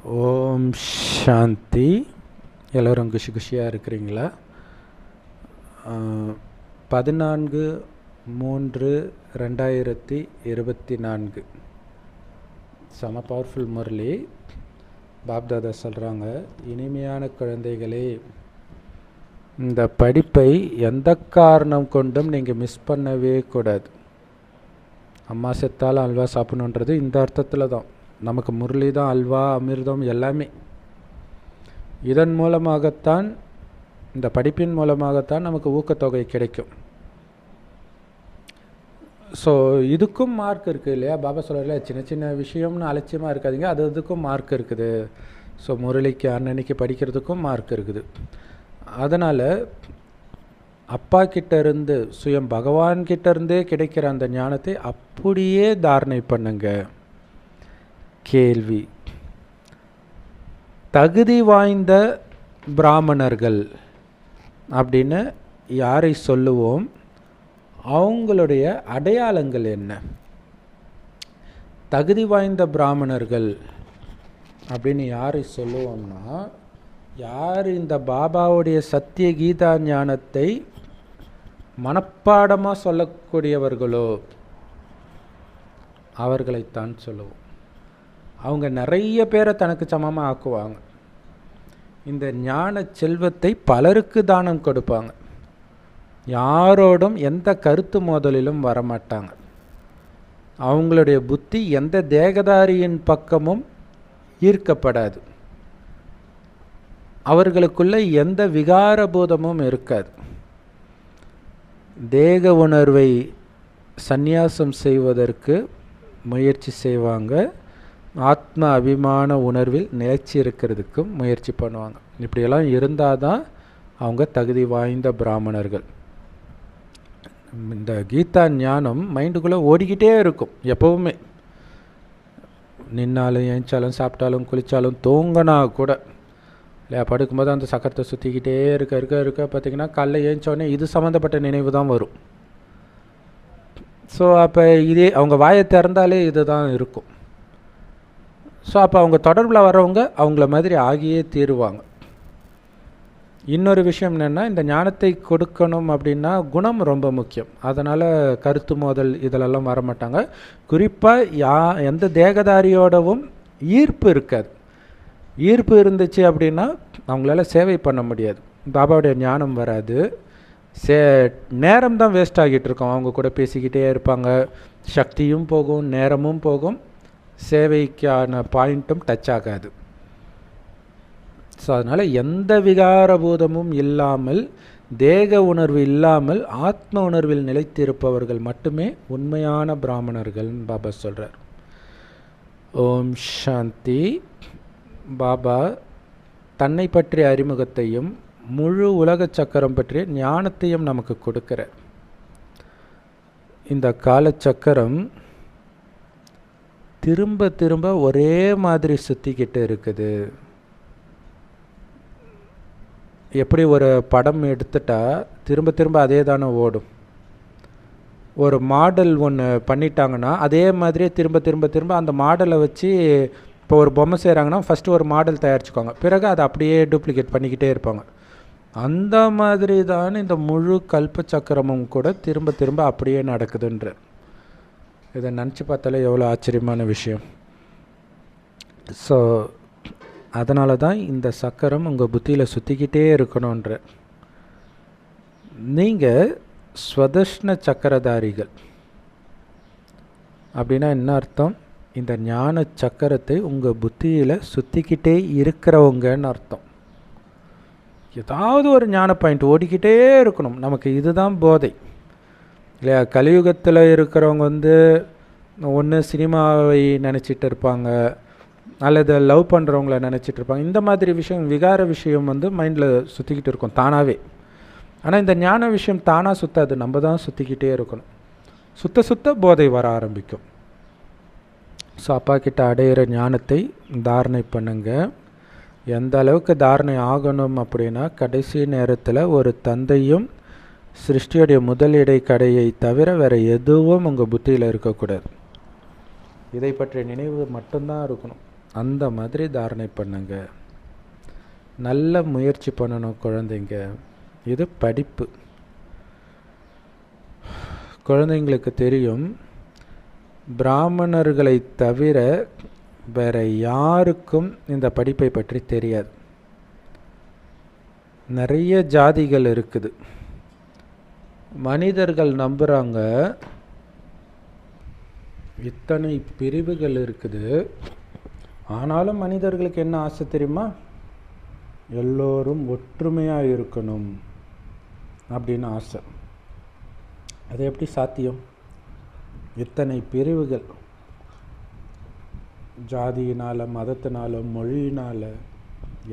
ஓம் சாந்தி. எல்லோரும் குஷியாக இருக்கிறீங்களா? 14/3/2024 செம பவர்ஃபுல் முரளி. பாப்தாதா சொல்கிறாங்க, இனிமையான குழந்தைகளே, இந்த படிப்பை எந்த காரணம் கொண்டும் நீங்கள் மிஸ் பண்ணவே கூடாது. அம்மா செத்தாலும் அல்வா சாப்பிடணுன்றது இந்த அர்த்தத்தில் தான். நமக்கு முரளி தான் அல்வா, அமிர்தம் எல்லாமே. இதன் மூலமாகத்தான், இந்த படிப்பின் மூலமாகத்தான் நமக்கு ஊக்கத்தொகை கிடைக்கும். ஸோ இதுக்கும் மார்க் இருக்குது இல்லையா? பாபா சொல்கிறல, சின்ன சின்ன விஷயம்னு அலட்சியமாக இருக்காதீங்க, அதுக்கும் மார்க் இருக்குது. ஸோ முரளிக்கு அன்னன்னைக்கு படிக்கிறதுக்கும் மார்க் இருக்குது. அதனால் அப்பா கிட்டேருந்து, சுயம் பகவான் கிட்டேருந்தே கிடைக்கிற அந்த ஞானத்தை அப்படியே தாரணை பண்ணுங்க. கேள்வி: தகுதி வாய்ந்த பிராமணர்கள் அப்படின்னு யாரை சொல்லுவோம்? அவங்களுடைய அடையாளங்கள் என்ன? தகுதி வாய்ந்த பிராமணர்கள் அப்படின்னு யாரை சொல்லுவோம்னா, யார் இந்த பாபாவுடைய சத்திய கீதா ஞானத்தை மனப்பாடமாக சொல்லக்கூடியவர்களோ அவர்களைத்தான் சொல்லுவோம். அவங்க நிறைய பேரை தனக்கு சமமாக ஆக்குவாங்க. இந்த ஞான செல்வத்தை பலருக்கு தானம் கொடுப்பாங்க. யாரோடும் எந்த கருத்து மோதலிலும் வரமாட்டாங்க. அவங்களுடைய புத்தி எந்த தேகதாரியின் பக்கமும் ஈர்க்கப்படாது. அவர்களுக்குள்ள எந்த விகாரபூதமும் இருக்காது. தேக உணர்வை சந்நியாசம் செய்வதற்கு முயற்சி செய்வாங்க. ஆத்ம அபிமான உணர்வில் நிலைச்சி இருக்கிறதுக்கும் முயற்சி பண்ணுவாங்க. இப்படியெல்லாம் இருந்தால் தான் அவங்க தகுதி வாய்ந்த பிராமணர்கள். இந்த கீதா ஞானம் மைண்டுக்குள்ளே ஓடிக்கிட்டே இருக்கும் எப்போவுமே. நின்னாலும் ஏஞ்சாலும் சாப்பிட்டாலும் குளித்தாலும் தூங்கினா கூட இல்லையா, படுக்கும்போது அந்த சக்கரத்தை சுற்றிக்கிட்டே இருக்க பார்த்திங்கன்னா காலைல ஏஞ்சோடனே இது சம்மந்தப்பட்ட நினைவு தான் வரும். ஸோ அப்போ இதே அவங்க வாயை திறந்தாலே இது தான் இருக்கும். ஸோ அப்போ அவங்க தொடர்பில் வர்றவங்க அவங்கள மாதிரி ஆகியே தீருவாங்க. இன்னொரு விஷயம் என்னென்னா, இந்த ஞானத்தை கொடுக்கணும் அப்படின்னா குணம் ரொம்ப முக்கியம். அதனால் கருத்து மோதல் இதிலெல்லாம் வரமாட்டாங்க. குறிப்பாக எந்த தேகதாரியோடவும் ஈர்ப்பு இருக்காது. ஈர்ப்பு இருந்துச்சு அப்படின்னா அவங்களால சேவை பண்ண முடியாது. பாபாவுடைய ஞானம் வராது. நேரம் தான் வேஸ்ட் ஆகிட்டு இருக்கோம். அவங்க கூட பேசிக்கிட்டே இருப்பாங்க. சக்தியும் போகும், நேரமும் போகும், சேவைக்கான பாயிண்ட்டும் டச் ஆகாது. ஸோ அதனால் எந்த விகாரபூதமும் இல்லாமல், தேக உணர்வு இல்லாமல் ஆத்ம உணர்வில் நிலைத்திருப்பவர்கள் மட்டுமே உண்மையான பிராமணர்கள் பாபா சொல்கிறார். ஓம் சாந்தி. பாபா தன்னை பற்றிய அறிமுகத்தையும் முழு உலக சக்கரம் பற்றிய ஞானத்தையும் நமக்கு கொடுக்கிறார். இந்த காலச்சக்கரம் திரும்ப திரும்ப ஒரே மாதிரி சுற்றிக்கிட்டு இருக்குது. எப்படி ஒரு படம் எடுத்துட்டா திரும்ப திரும்ப அதே தானே ஓடும். ஒரு மாடல் ஒன்று பண்ணிட்டாங்கன்னா அதே மாதிரியே திரும்ப திரும்ப திரும்ப அந்த மாடலை வச்சு, இப்போ ஒரு பொம்மை செய்கிறாங்கன்னா ஃபஸ்ட்டு ஒரு மாடல் தயாரிச்சுக்குவாங்க, பிறகு அதை அப்படியே டூப்ளிகேட் பண்ணிக்கிட்டே இருப்பாங்க. அந்த மாதிரி தான் இந்த முழு கல்ப சக்கரமும் கூட திரும்ப திரும்ப அப்படியே நடக்குதுன்ற. இதை நினச்சி பார்த்தாலே எவ்வளோ ஆச்சரியமான விஷயம். ஸோ அதனால தான் இந்த சக்கரம் உங்கள் புத்தியில் சுற்றிக்கிட்டே இருக்கணுன்ற. நீங்கள் ஸ்வதஷ்ண சக்கரதாரிகள் அப்படின்னா என்ன அர்த்தம்? இந்த ஞான சக்கரத்தை உங்கள் புத்தியில் சுற்றிக்கிட்டே இருக்கிறவங்கன்னு அர்த்தம். ஏதாவது ஒரு ஞான பாயிண்ட் ஓடிக்கிட்டே இருக்கணும். நமக்கு இதுதான் போதை இல்லையா? கலியுகத்தில் இருக்கிறவங்க ஒன்று சினிமாவை நினச்சிட்டு இருப்பாங்க, அல்லது லவ் பண்ணுறவங்கள நினச்சிட்டு இருப்பாங்க. இந்த மாதிரி விஷயம், விகார விஷயம் மைண்டில் சுற்றிக்கிட்டு இருக்கும் தானாகவே. ஆனால் இந்த ஞான விஷயம் தானாக சுற்றாது, நம்ம தான் சுற்றிக்கிட்டே இருக்கணும். சுத்த சுத்த போதை வர ஆரம்பிக்கும். ஸோ அப்பா கிட்ட அடையிற ஞானத்தை தாரணை பண்ணுங்க. எந்த அளவுக்கு தாரணை ஆகணும் அப்படின்னா, கடைசி நேரத்தில் ஒரு தந்தையும் சிருஷ்டியுடைய முதலிடை கடையை தவிர வேறு எதுவும் உங்கள் புத்தியில் இருக்கக்கூடாது. இதை பற்றிய நினைவு மட்டும்தான் இருக்கணும். அந்த மாதிரி தாரணை பண்ணுங்க. நல்ல முயற்சி பண்ணணும் குழந்தைங்க. இது படிப்பு. குழந்தைங்களுக்கு தெரியும், பிராமணர்களை தவிர வேற யாருக்கும் இந்த படிப்பை பற்றி தெரியாது. நிறைய ஜாதிகள் இருக்குது. மனிதர்கள் நம்புகிறாங்க இத்தனை பிரிவுகள் இருக்குது. ஆனாலும் மனிதர்களுக்கு என்ன ஆசை தெரியுமா? எல்லோரும் ஒற்றுமையாக இருக்கணும் அப்படின்னு ஆசை. அது எப்படி சாத்தியம்? இத்தனை பிரிவுகள், ஜாதியினால், மதத்தினால, மொழியினால்,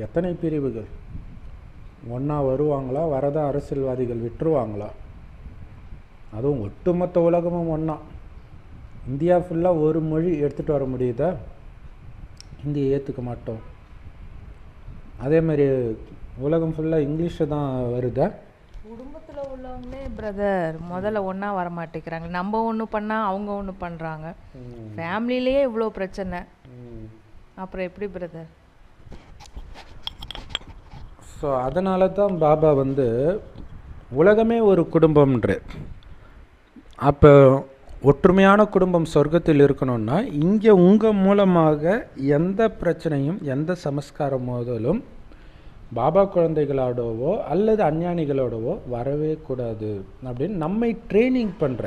எத்தனை பிரிவுகள். ஒன்றா வருவாங்களா? வரதா அரசியல்வாதிகள் விட்டுருவாங்களா? அதுவும் ஒட்டுமொத்த உலகமும் ஒன்றா. இந்தியா ஃபுல்லாக ஒரு மொழி எடுத்துகிட்டு வர முடியுதா? ஹிந்தியை ஏற்றுக்க மாட்டோம். அதேமாதிரி உலகம் ஃபுல்லாக இங்கிலீஷு தான் வருதா? குடும்பத்தில் உள்ளவங்களே பிரதர் முதல்ல ஒன்றா வர மாட்டேங்கிறாங்க. நம்ம ஒன்று பண்ணால் அவங்க ஒன்று பண்ணுறாங்க. ஃபேமிலியிலேயே இவ்வளோ பிரச்சனை, அப்புறம் எப்படி பிரதர்? ஸோ அதனால தான் பாபா உலகமே ஒரு குடும்பம்ன்ற. அப்போ ஒற்றுமையான குடும்பம் சொர்க்கத்தில் இருக்கணும்னா இங்கே உங்கள் மூலமாக எந்த பிரச்சனையும் எந்த சமஸ்கார மோதலும் பாபா குழந்தைகளோடவோ அல்லது அஞ்ஞானிகளோடவோ வரவே கூடாது அப்படின்னு நம்மை ட்ரைனிங் பண்ணுற.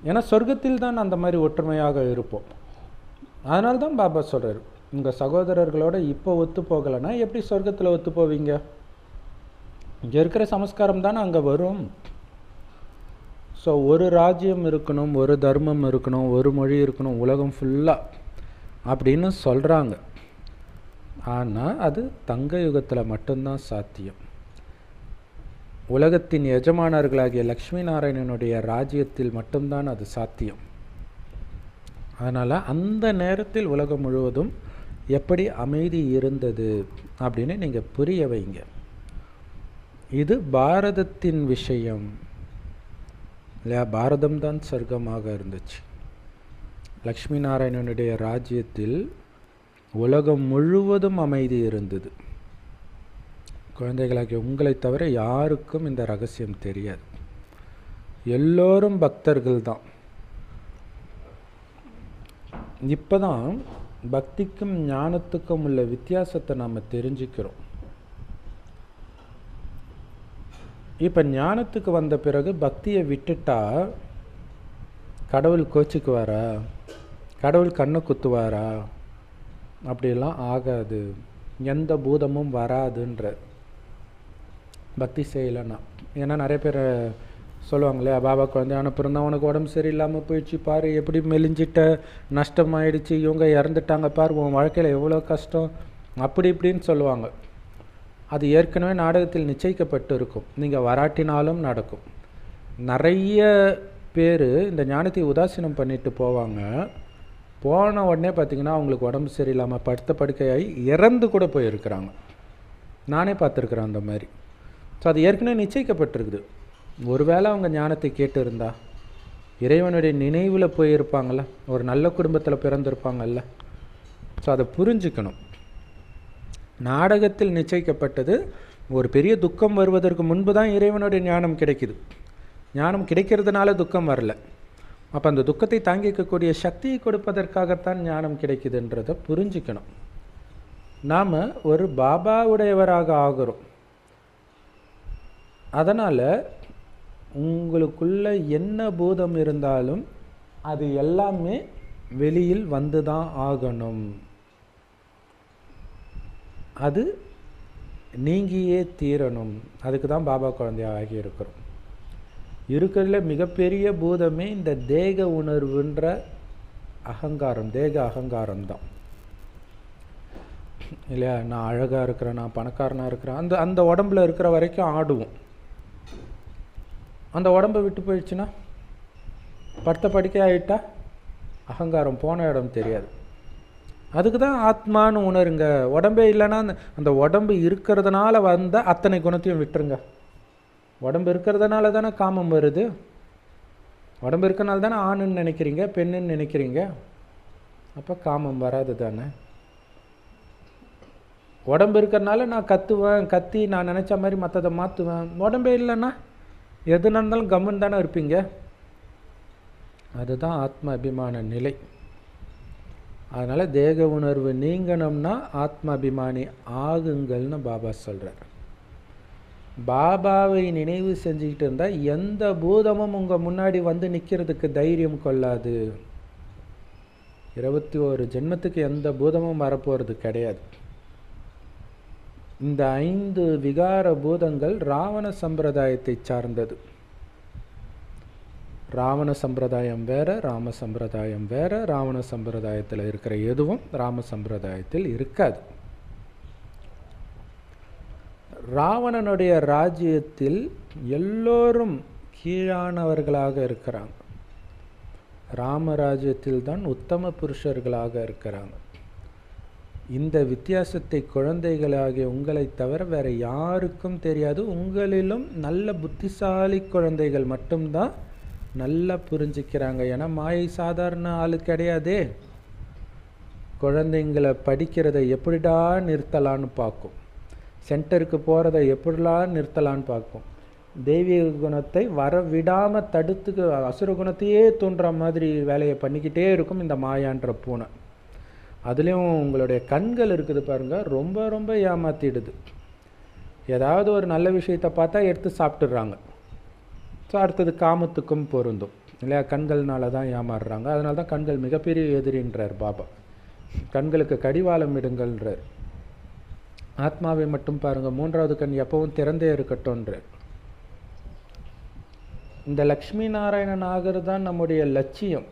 ஏன்னா சொர்க்கத்தில் தான் அந்த மாதிரி ஒற்றுமையாக இருப்போம். அதனால தான் பாபா சொல்கிறார், உங்கள் சகோதரர்களோட இப்போ ஒத்து போகலைன்னா எப்படி சொர்க்கத்தில் ஒத்து போவீங்க? இங்கே இருக்கிற சமஸ்காரம் தானே அங்கே வரும். ஸோ ஒரு ராஜ்யம் இருக்கணும், ஒரு தர்மம் இருக்கணும், ஒரு மொழி இருக்கணும் உலகம் ஃபுல்லாக அப்படின்னு சொல்கிறாங்க. ஆனால் அது தங்க யுகத்தில் மட்டும்தான் சாத்தியம். உலகத்தின் எஜமானர்களாகிய லக்ஷ்மி நாராயணனுடைய ராஜ்யத்தில் மட்டும்தான் அது சாத்தியம். அதனால் அந்த நேரத்தில் உலகம் முழுவதும் எப்படி அமைதி இருந்தது அப்படின்னு நீங்கள் புரிய வைங்க. இது பாரதத்தின் விஷயம் இல்லையா? பாரதம்தான் சொர்க்கமாக இருந்துச்சு. லக்ஷ்மி நாராயணனுடைய ராஜ்யத்தில் உலகம் முழுவதும் அமைதி இருந்தது. குழந்தைகளாகிய உங்களை தவிர யாருக்கும் இந்த ரகசியம் தெரியாது. எல்லோரும் பக்தர்கள் தான். இப்போ தான் பக்திக்கும் ஞானத்துக்கும் உள்ள வித்தியாசத்தை நாம் தெரிஞ்சுக்கிறோம். இப்போ ஞானத்துக்கு வந்த பிறகு பக்தியை விட்டுட்டா கடவுள் கோச்சிக்குவாரா? கடவுள் கண்ணை குத்துவாரா? அப்படிலாம் ஆகாது. எந்த பூதமும் வராதுன்ற பக்தி செய்யலைன்னா. ஏன்னா நிறைய பேர் சொல்லுவாங்களே, பாபா குழந்தையான பிறந்தா உனக்கு உடம்பு சரியில்லாமல் போயிடுச்சு பாரு, எப்படி மெலிஞ்சிட்ட, நஷ்டமாயிடுச்சு, இவங்க இறந்துட்டாங்க பாரு, உன் வாழ்க்கையில் எவ்வளோ கஷ்டம், அப்படி இப்படின்னு சொல்லுவாங்க. அது ஏற்கனவே நாடகத்தில் நிச்சயிக்கப்பட்டு இருக்கும். நீங்கள் வராட்டினாலும் நடக்கும். நிறைய பேர் இந்த ஞானத்தை உதாசீனம் பண்ணிட்டு போவாங்க. போன உடனே பார்த்திங்கன்னா அவங்களுக்கு உடம்பு சரியில்லாமல் படுத்த படுக்கையாகி இறந்து கூட போயிருக்கிறாங்க. நானே பார்த்துருக்குறேன் அந்த மாதிரி. ஸோ அது ஏற்கனவே நிச்சயிக்கப்பட்டிருக்குது. ஒருவேளை அவங்க ஞானத்தை கேட்டு இருந்தா இறைவனுடைய நினைவில் போயிருப்பாங்கள்ல, ஒரு நல்ல குடும்பத்தில் பிறந்திருப்பாங்கல்ல. ஸோ அதை புரிஞ்சுக்கணும். நாடகத்தில் நிச்சயிக்கப்பட்டது. ஒரு பெரிய துக்கம் வருவதற்கு முன்பு தான் இறைவனுடைய ஞானம் கிடைக்குது. ஞானம் கிடைக்கிறதுனால துக்கம் வரல. அப்போ அந்த துக்கத்தை தாங்கிக்கக்கூடிய சக்தியை கொடுப்பதற்காகத்தான் ஞானம் கிடைக்குதுன்றதை புரிஞ்சுக்கணும். நாம் ஒரு பாபாவுடையவராக ஆகிறோம். அதனால் உங்களுக்குள்ள என்ன பூதம் இருந்தாலும் அது எல்லாமே வெளியில் வந்து தான் ஆகணும். அது நீங்கியே தீரணும். அதுக்கு தான் பாபா குழந்தையாகி இருக்கிறோம். இருக்கிறதுல மிகப்பெரிய பூதமே இந்த தேக உணர்வுன்ற அகங்காரம், தேக அகங்காரம் தான் இல்லையா? நான் அழகாக இருக்கிறேன், நான் பணக்காரனாக இருக்கிறேன், அந்த அந்த உடம்புல இருக்கிற வரைக்கும் ஆடுவோம். அந்த உடம்பை விட்டு போயிடுச்சுன்னா, படுத்த படுக்கை ஆகிட்டா அகங்காரம் போன இடம் தெரியாது. அதுக்கு தான் ஆத்மான்னு உணருங்க. உடம்பே இல்லைன்னா அந்த உடம்பு இருக்கிறதுனால வந்த அத்தனை குணத்தையும் விட்டுருங்க. உடம்பு இருக்கிறதுனால தானே காமம் வருது. உடம்பு இருக்கிறனால தானே ஆணுன்னு நினைக்கிறீங்க, பெண்ணுன்னு நினைக்கிறீங்க. அப்போ காமம் வராது தானே. உடம்பு இருக்கிறனால நான் கத்துவேன், கத்தி நான் நினச்ச மாதிரி மற்றதை மாற்றுவேன். உடம்பே இல்லைன்னா எது நடந்தாலும் கம்முன்னு தானே இருப்பீங்க. அதுதான் ஆத்ம அபிமான நிலை. அதனால் தேக உணர்வு நீங்கணும்னா ஆத்ம அபிமானி ஆகுங்கள்னு பாபா சொல்கிறார். பாபாவை நினைவு செஞ்சுக்கிட்டு இருந்தால் எந்த பூதமும் உங்கள் முன்னாடி வந்து நிற்கிறதுக்கு தைரியம் கொள்ளாது. 21 ஜென்மத்துக்கு எந்த பூதமும் வரப்போகிறது கிடையாது. இந்த 5 விகார பூதங்கள் ராவண சம்பிரதாயத்தை சார்ந்தது. ராவண சம்பிரதாயம் வேற, ராம சம்பிரதாயம் வேற. ராவண சம்பிரதாயத்தில் இருக்கிற எதுவும் ராம சம்பிரதாயத்தில் இருக்காது. ராவணனுடைய ராஜ்யத்தில் எல்லோரும் கீழானவர்களாக இருக்கிறாங்க. ராமராஜ்யத்தில் தான் உத்தம புருஷர்களாக இருக்கிறாங்க. இந்த வித்தியாசத்தை குழந்தைகளாகிய உங்களை தவிர வேற யாருக்கும் தெரியாது. உங்களிலும் நல்ல புத்திசாலி குழந்தைகள் மட்டும்தான் நல்லா புரிஞ்சுக்கிறாங்க. ஏன்னா மாயை சாதாரண ஆளு கிடையாதே. குழந்தைங்களை படிக்கிறதை எப்படிடா நிறுத்தலான்னு பார்க்கும், சென்டருக்கு போகிறத எப்படிலாம் நிறுத்தலான்னு பார்க்கும். தெய்வீக குணத்தை வர விடாமல் தடுத்துக்கு அசுர குணத்தையே தோன்ற மாதிரி வேலையை பண்ணிக்கிட்டே இருக்கும் இந்த மாயான்ற பூனை. அதுலேயும் உங்களுடைய கண்கள் இருக்குது பாருங்கள், ரொம்ப ரொம்ப ஏமாற்றிடுது. ஏதாவது ஒரு நல்ல விஷயத்தை பார்த்தா எடுத்து சாப்பிட்டுடுறாங்க. ஸோ அடுத்தது காமத்துக்கும் பொருந்தும் இல்லையா. கண்கள்னால தான் ஏமாறுறாங்க. அதனால தான் கண்கள் மிகப்பெரிய எதிரின்றார் பாபா. கண்களுக்கு கடிவாளம் இடுங்கள்ன்றார். ஆத்மாவை மட்டும் பாருங்கள், 3வது கண் எப்பவும் திறந்தே இருக்கட்டும்ன்றார். இந்த லக்ஷ்மி நாராயணன் ஆகிறது தான் நம்முடைய லட்சியம்.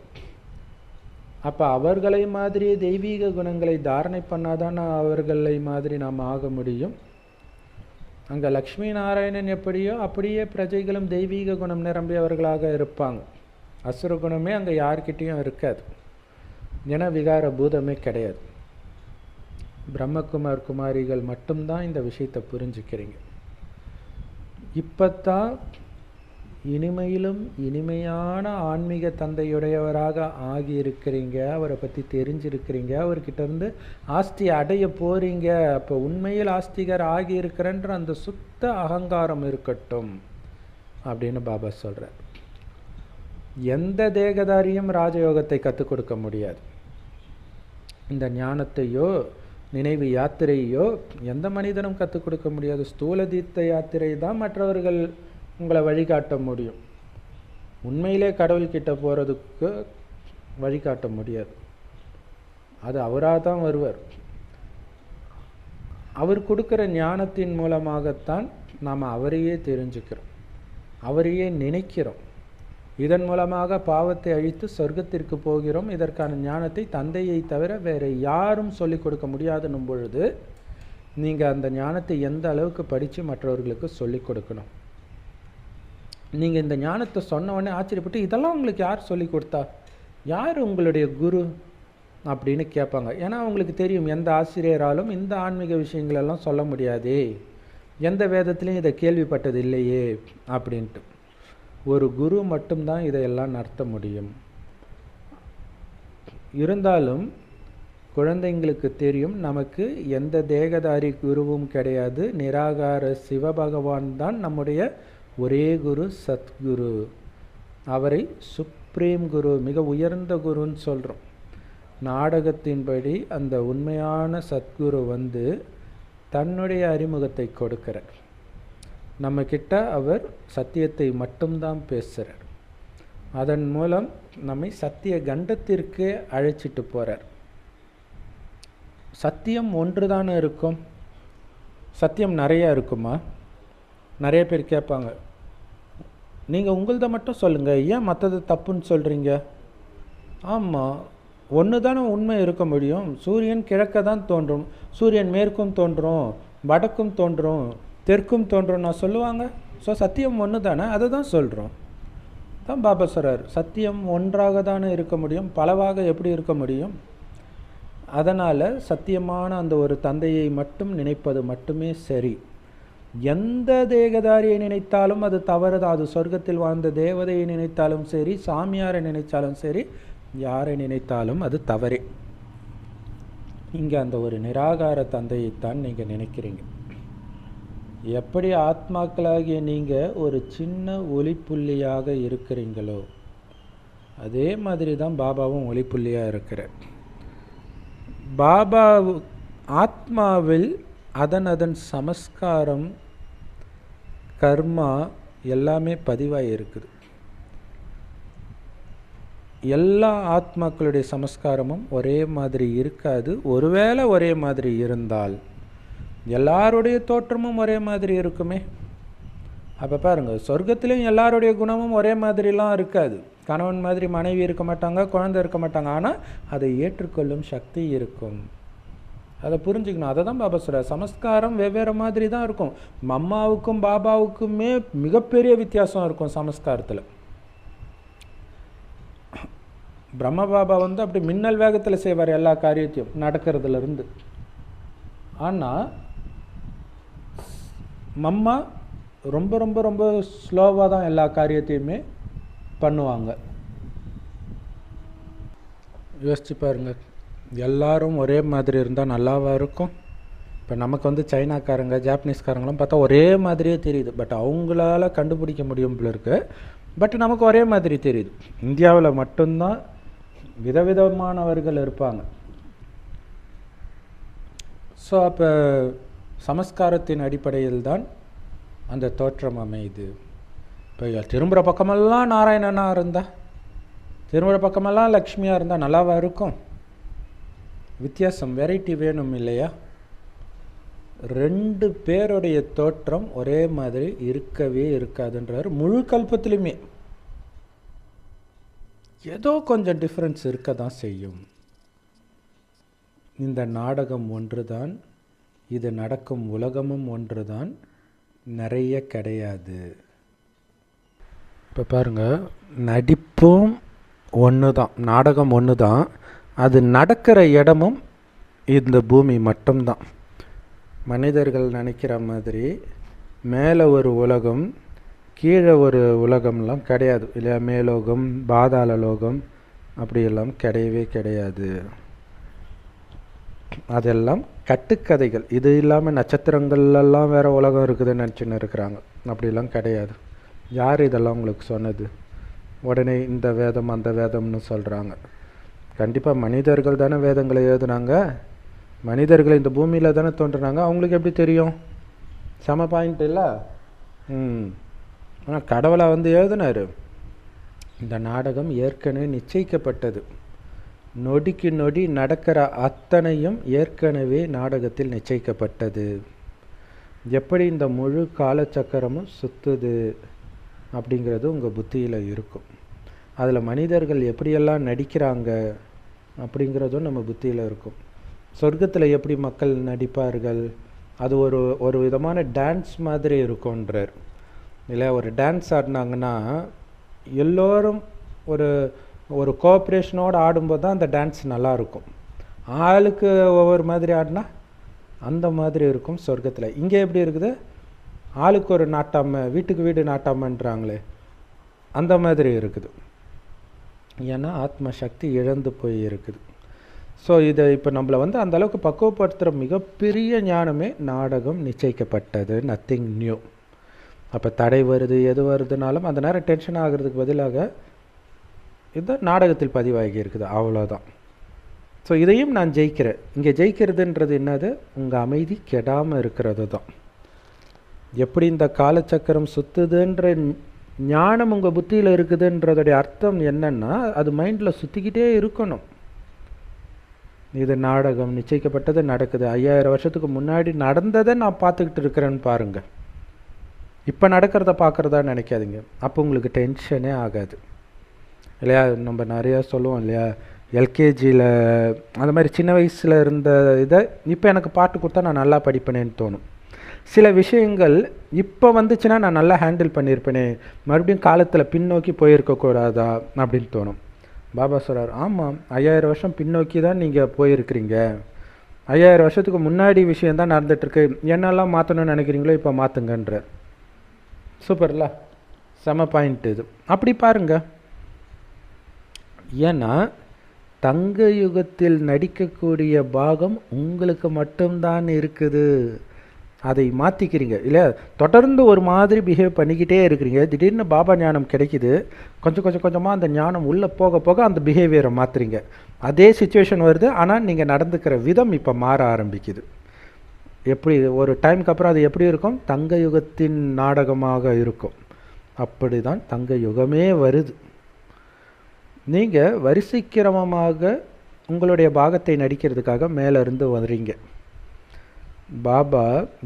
அப்போ அவர்களை மாதிரி தெய்வீக குணங்களை தாரணை பண்ணாதான் அவர்களை மாதிரி நாம் ஆக முடியும். அங்கே லக்ஷ்மி நாராயணன் எப்படியோ அப்படியே பிரஜைகளும் தெய்வீக குணம் நிரம்பியவர்களாக இருப்பாங்க. அசுர குணமே அங்கே யார்கிட்டையும் இருக்காது. ஏன்னா விகார பூதமே கிடையாது. பிரம்மகுமார் குமாரிகள் மட்டும்தான் இந்த விஷயத்தை புரிஞ்சுக்கிறீங்க. இப்போ தான் இனிமையிலும் இனிமையான ஆன்மீக தந்தையுடையவராக ஆகியிருக்கிறீங்க. அவரை பற்றி தெரிஞ்சிருக்கிறீங்க. அவர்கிட்ட இருந்து ஆஸ்தி அடைய போகிறீங்க. அப்போ உண்மையில் ஆஸ்திகர் ஆகியிருக்கிறன்ற அந்த சுத்த அகங்காரம் இருக்கட்டும் அப்படின்னு பாபா சொல்கிறார். எந்த தேகதாரியும் ராஜயோகத்தை கற்றுக் கொடுக்க முடியாது. இந்த ஞானத்தையோ நினைவு யாத்திரையோ எந்த மனிதனும் கற்றுக் கொடுக்க முடியாது. ஸ்தூல தீர்த்த யாத்திரை தான் மற்றவர்கள் உங்களை வழிகாட்ட முடியும். உண்மையிலே கடவுள்கிட்ட போகிறதுக்கு வழிகாட்ட முடியாது. அது அவராக தான் வருவார். அவர் கொடுக்குற ஞானத்தின் மூலமாகத்தான் நாம் அவரையே தெரிஞ்சுக்கிறோம், அவரையே நினைக்கிறோம். இதன் மூலமாக பாவத்தை அழித்து சொர்க்கத்திற்கு போகிறோம். இதற்கான ஞானத்தை தந்தையை தவிர வேறு யாரும் சொல்லிக் கொடுக்க முடியாதுன்னும் பொழுது நீங்கள் அந்த ஞானத்தை எந்த அளவுக்கு படித்து மற்றவர்களுக்கு சொல்லிக் கொடுக்கணும். நீங்கள் இந்த ஞானத்தை சொன்ன உடனே ஆச்சரியப்பட்டு இதெல்லாம் உங்களுக்கு யார் சொல்லி கொடுத்தா, யார் உங்களுடைய குரு அப்படின்னு கேட்பாங்க. ஏன்னா அவங்களுக்கு தெரியும் எந்த ஆசிரியராலும் இந்த ஆன்மீக விஷயங்களெல்லாம் சொல்ல முடியாதே, எந்த வேதத்துலேயும் இதை கேள்விப்பட்டது இல்லையே அப்படின்ட்டு. ஒரு குரு மட்டும்தான் இதையெல்லாம் நடத்த முடியும். இருந்தாலும் குழந்தைங்களுக்கு தெரியும் நமக்கு எந்த தேகதாரி குருவும் கிடையாது. நிராகார சிவபகவான் தான் நம்முடைய ஒரே குரு, சத்குரு. அவரை சுப்ரீம் குரு, மிக உயர்ந்த குருன்னு சொல்கிறோம். நாடகத்தின்படி அந்த உண்மையான சத்குரு வந்து தன்னுடைய அறிமுகத்தை கொடுக்கிறார். நம்மக்கிட்ட அவர் சத்தியத்தை மட்டும்தான் பேசுகிறார். அதன் மூலம் நம்மை சத்திய கண்டத்திற்கு அழைச்சிட்டு போகிறார். சத்தியம் ஒன்று தானே இருக்கும், சத்தியம் நிறையா இருக்குமா? நிறைய பேர் கேட்பாங்க, நீங்கள் உங்களத மட்டும் சொல்லுங்கள், ஏன் மற்றது தப்புன்னு சொல்கிறீங்க? ஆமாம், ஒன்று தானே உண்மை இருக்க முடியும். சூரியன் கிழக்க தான் தோன்றும், சூரியன் மேற்கும் தோன்றும், வடக்கும் தோன்றும், தெற்கும் தோன்றும் நான் சொல்லுவாங்க. ஸோ சத்தியம் ஒன்று தானே, அதை தான் சொல்கிறோம். தான் பாபா சொல்கிறார், சத்தியம் ஒன்றாக தானே இருக்க முடியும், பலவாக எப்படி இருக்க முடியும்? அதனால் சத்தியமான அந்த ஒரு தந்தையை மட்டும் நினைப்பது மட்டுமே சரி. எந்த தேகதாரியை நினைத்தாலும் அது தவறு. அது சொர்க்கத்தில் வாழ்ந்த தேவதையை நினைத்தாலும் சரி, சாமியாரை நினைத்தாலும் சரி, யாரை நினைத்தாலும் அது தவறே. இங்கே அந்த ஒரு நிராகார தந்தையைத்தான் நீங்கள் நினைக்கிறீங்க. எப்படி ஆத்மாக்களாகிய நீங்கள் ஒரு சின்ன ஒளிப்புள்ளியாக இருக்கிறீங்களோ அதே மாதிரி தான் பாபாவும் ஒளிப்புள்ளியாக இருக்கிறார். பாபா ஆத்மாவில் அதன் சமஸ்காரம், கர்மா எல்லாமே பதிவாகி இருக்குது. எல்லா ஆத்மாக்களுடைய சமஸ்காரமும் ஒரே மாதிரி இருக்காது. ஒருவேளை ஒரே மாதிரி இருந்தால் எல்லாருடைய தோற்றமும் ஒரே மாதிரி இருக்குமே. அப்போ பாருங்கள், சொர்க்கத்திலையும் எல்லாருடைய குணமும் ஒரே மாதிரிலாம் இருக்காது. கணவன் மாதிரி மனைவி இருக்க மாட்டாங்க, குழந்தை இருக்க மாட்டாங்க. ஆனால் அதை ஏற்றுக்கொள்ளும் சக்தி இருக்கும். அதை புரிஞ்சுக்கணும். அதை தான் பாபா சொல்கிறார், சமஸ்காரம் வெவ்வேறு மாதிரி தான் இருக்கும். அம்மாவுக்கும் பாபாவுக்குமே மிகப்பெரிய வித்தியாசம் இருக்கும் சமஸ்காரத்தில். பிரம்ம பாபா வந்து அப்படி மின்னல் வேகத்தில் செய்வார் எல்லா காரியத்தையும் நடக்கிறதுலேருந்து. ஆனால் மம்மா ரொம்ப ரொம்ப ரொம்ப ஸ்லோவாக தான் எல்லா காரியத்தையுமே பண்ணுவாங்க. யோசிச்சு பாருங்க, எல்லாரும் ஒரே மாதிரி இருந்தால் நல்லாவா இருக்கும்? இப்போ நமக்கு வந்து சைனாக்காரங்க, ஜாப்பனீஸ்காரங்களாம் பார்த்தா ஒரே மாதிரியே தெரியுது. பட் அவங்களால கண்டுபிடிக்க முடியும் போல இருக்கு. பட் நமக்கு ஒரே மாதிரி தெரியுது. இந்தியாவில் மட்டும்தான் விதவிதமானவர்கள் இருப்பாங்க. ஸோ அப்போ சமஸ்காரத்தின் அடிப்படையில் தான் அந்த தோற்றம் அமையுது. இப்போ திரும்புகிற பக்கமெல்லாம் நாராயணனாக இருந்தால், திரும்புகிற பக்கமெல்லாம் லக்ஷ்மியாக இருந்தால் நல்லாவா இருக்கும்? வித்தியாசம், வெரைட்டி வேணும் இல்லையா? ரெண்டு பேருடைய தோற்றம் ஒரே மாதிரி இருக்கவே இருக்காதுன்றார். முழு கல்பத்திலுமே ஏதோ கொஞ்சம் டிஃப்ரென்ஸ் இருக்க தான் செய்யும். இந்த நாடகம் ஒன்று தான், இது நடக்கும் உலகமும் ஒன்று தான், நிறைய கிடையாது. இப்போ பாருங்கள், நடிப்பும் ஒன்று தான், நாடகம் ஒன்று தான், அது நடக்கிற இடமும் இந்த பூமி மட்டும்தான். மனிதர்கள் நினைக்கிற மாதிரி மேலே ஒரு உலகம் கீழே ஒரு உலகம்லாம் கிடையாது இல்லையா? மேலோகம், பாதாள லோகம் அப்படியெல்லாம் கிடையவே கிடையாது. அதெல்லாம் கட்டுக்கதைகள். இது இல்லாமல் நட்சத்திரங்கள்லாம் வேறு உலகம் இருக்குதுன்னு நினச்சின்னு இருக்கிறாங்க. அப்படிலாம் கிடையாது. யார் இதெல்லாம் உங்களுக்கு சொன்னது? உடனே இந்த வேதம் அந்த வேதம்னு சொல்கிறாங்க. கண்டிப்பாக மனிதர்கள் தானே வேதங்களை எழுதுனாங்க. மனிதர்கள் இந்த பூமியில் தானே தோன்றுனாங்க. அவங்களுக்கு எப்படி தெரியும்? சம பாயிண்ட் இல்லை. ஆனால் கடவுளை வந்து எழுதினார். இந்த நாடகம் ஏற்கனவே நிச்சயிக்கப்பட்டது. நொடிக்கு நொடி நடக்கிற அத்தனையும் ஏற்கனவே நாடகத்தில் நிச்சயிக்கப்பட்டது. எப்படி இந்த முழு காலச்சக்கரமும் சுற்றுது அப்படிங்கிறது உங்கள் புத்தியில் இருக்கும். அதில் மனிதர்கள் எப்படியெல்லாம் நடிக்கிறாங்க அப்படிங்கிறதும் நம்ம புத்தியில் இருக்கும். சொர்க்கத்தில் எப்படி மக்கள் நடிப்பார்கள், அது ஒரு விதமான டான்ஸ் மாதிரி இருக்கும்ன்றார் இல்லை? ஒரு டான்ஸ் ஆடினாங்கன்னா எல்லோரும் ஒரு கோஆப்ரேஷனோடு ஆடும்போது தான் அந்த டான்ஸ் நல்லாயிருக்கும். ஆளுக்கு ஒவ்வொரு மாதிரி ஆடினா அந்த மாதிரி இருக்கும் சொர்க்கத்தில். இங்கே எப்படி இருக்குது? ஆளுக்கு ஒரு நாட்டாமை, வீட்டுக்கு வீடு நாட்டாமன்றாங்களே, அந்த மாதிரி இருக்குது. ஏன்னா ஆத்ம சக்தி இழந்து போய் இருக்குது. ஸோ இதை இப்போ நம்மளை வந்து அந்தளவுக்கு பக்குவப்படுத்துகிற மிகப்பெரிய ஞானமே நாடகம் நிச்சயிக்கப்பட்டது, நத்திங் நியூ. அப்போ தடை வருது, எது வருதுனாலும் அந்த நேரம் டென்ஷன் ஆகிறதுக்கு பதிலாக இதுதான் நாடகத்தில் பதிவாகி இருக்குது, அவ்வளோதான். ஸோ இதையும் நான் ஜெயிக்கிறேன். இங்கே ஜெயிக்கிறதுன்றது என்னது? உங்கள் அமைதி கெடாமல் இருக்கிறது தான். எப்படி இந்த காலச்சக்கரம் சுற்றுதுன்ற ஞானம் உங்கள் புத்தியில் இருக்குதுன்றதுடைய அர்த்தம் என்னன்னா, அது மைண்டில் சுற்றிக்கிட்டே இருக்கணும். இது நாடகம் நிச்சயிக்கப்பட்டது நடக்குது. 5000 வருஷத்துக்கு முன்னாடி நடந்ததை நான் பார்த்துக்கிட்டு இருக்கிறேன்னு பாருங்கள். இப்போ நடக்கிறத பார்க்குறதா நினைக்காதீங்க. அப்போ உங்களுக்கு டென்ஷனே ஆகாது இல்லையா? நம்ம நிறையா சொல்லுவோம் இல்லையா, எல்கேஜியில் அந்த மாதிரி சின்ன வயசில் இருந்த இதை இப்போ எனக்கு பாட்டு கொடுத்தா நான் நல்லா படிப்பேனேன்னு தோணும். சில விஷயங்கள் இப்போ வந்துச்சுன்னா நான் நல்லா ஹேண்டில் பண்ணியிருப்பேனே, மறுபடியும் காலத்தில் பின்னோக்கி போயிருக்கக்கூடாதா அப்படின்னு தோணும். பாபா சொல்கிறார், ஆமாம், 5000 வருஷம் பின்னோக்கி தான் நீங்கள் போயிருக்கிறீங்க. 5000 வருஷத்துக்கு முன்னாடி விஷயந்தான் நடந்துகிட்ருக்கு. என்னெல்லாம் மாற்றணும்னு நினைக்கிறீங்களோ இப்போ மாற்றுங்கன்ற. சூப்பர்ல, செம பாயிண்ட் இது. அப்படி பாருங்க. ஏன்னா தங்க யுகத்தில் நடிக்கக்கூடிய பாகம் உங்களுக்கு மட்டும்தான் இருக்குது. அதை மாற்றிக்கிறீங்க இல்லையா? தொடர்ந்து ஒரு மாதிரி பிஹேவ் பண்ணிக்கிட்டே இருக்கிறீங்க. திடீர்னு பாபா ஞானம் கிடைக்குது, கொஞ்சம் கொஞ்சம் கொஞ்சமாக அந்த ஞானம் உள்ளே போக போக அந்த பிஹேவியரை மாற்றுறீங்க. அதே சுச்சுவேஷன் வருது, ஆனால் நீங்கள் நடந்துக்கிற விதம் இப்போ மாற ஆரம்பிக்குது. எப்படி ஒரு டைமுக்கு அப்புறம் அது எப்படி இருக்கும்? தங்க யுகத்தின் நாடகமாக இருக்கும். அப்படி தான் தங்க யுகமே வருது. நீங்கள் வரிசைக்கிரமமாக உங்களுடைய பாகத்தை நடிக்கிறதுக்காக மேலேருந்து வர்றீங்க. பாபா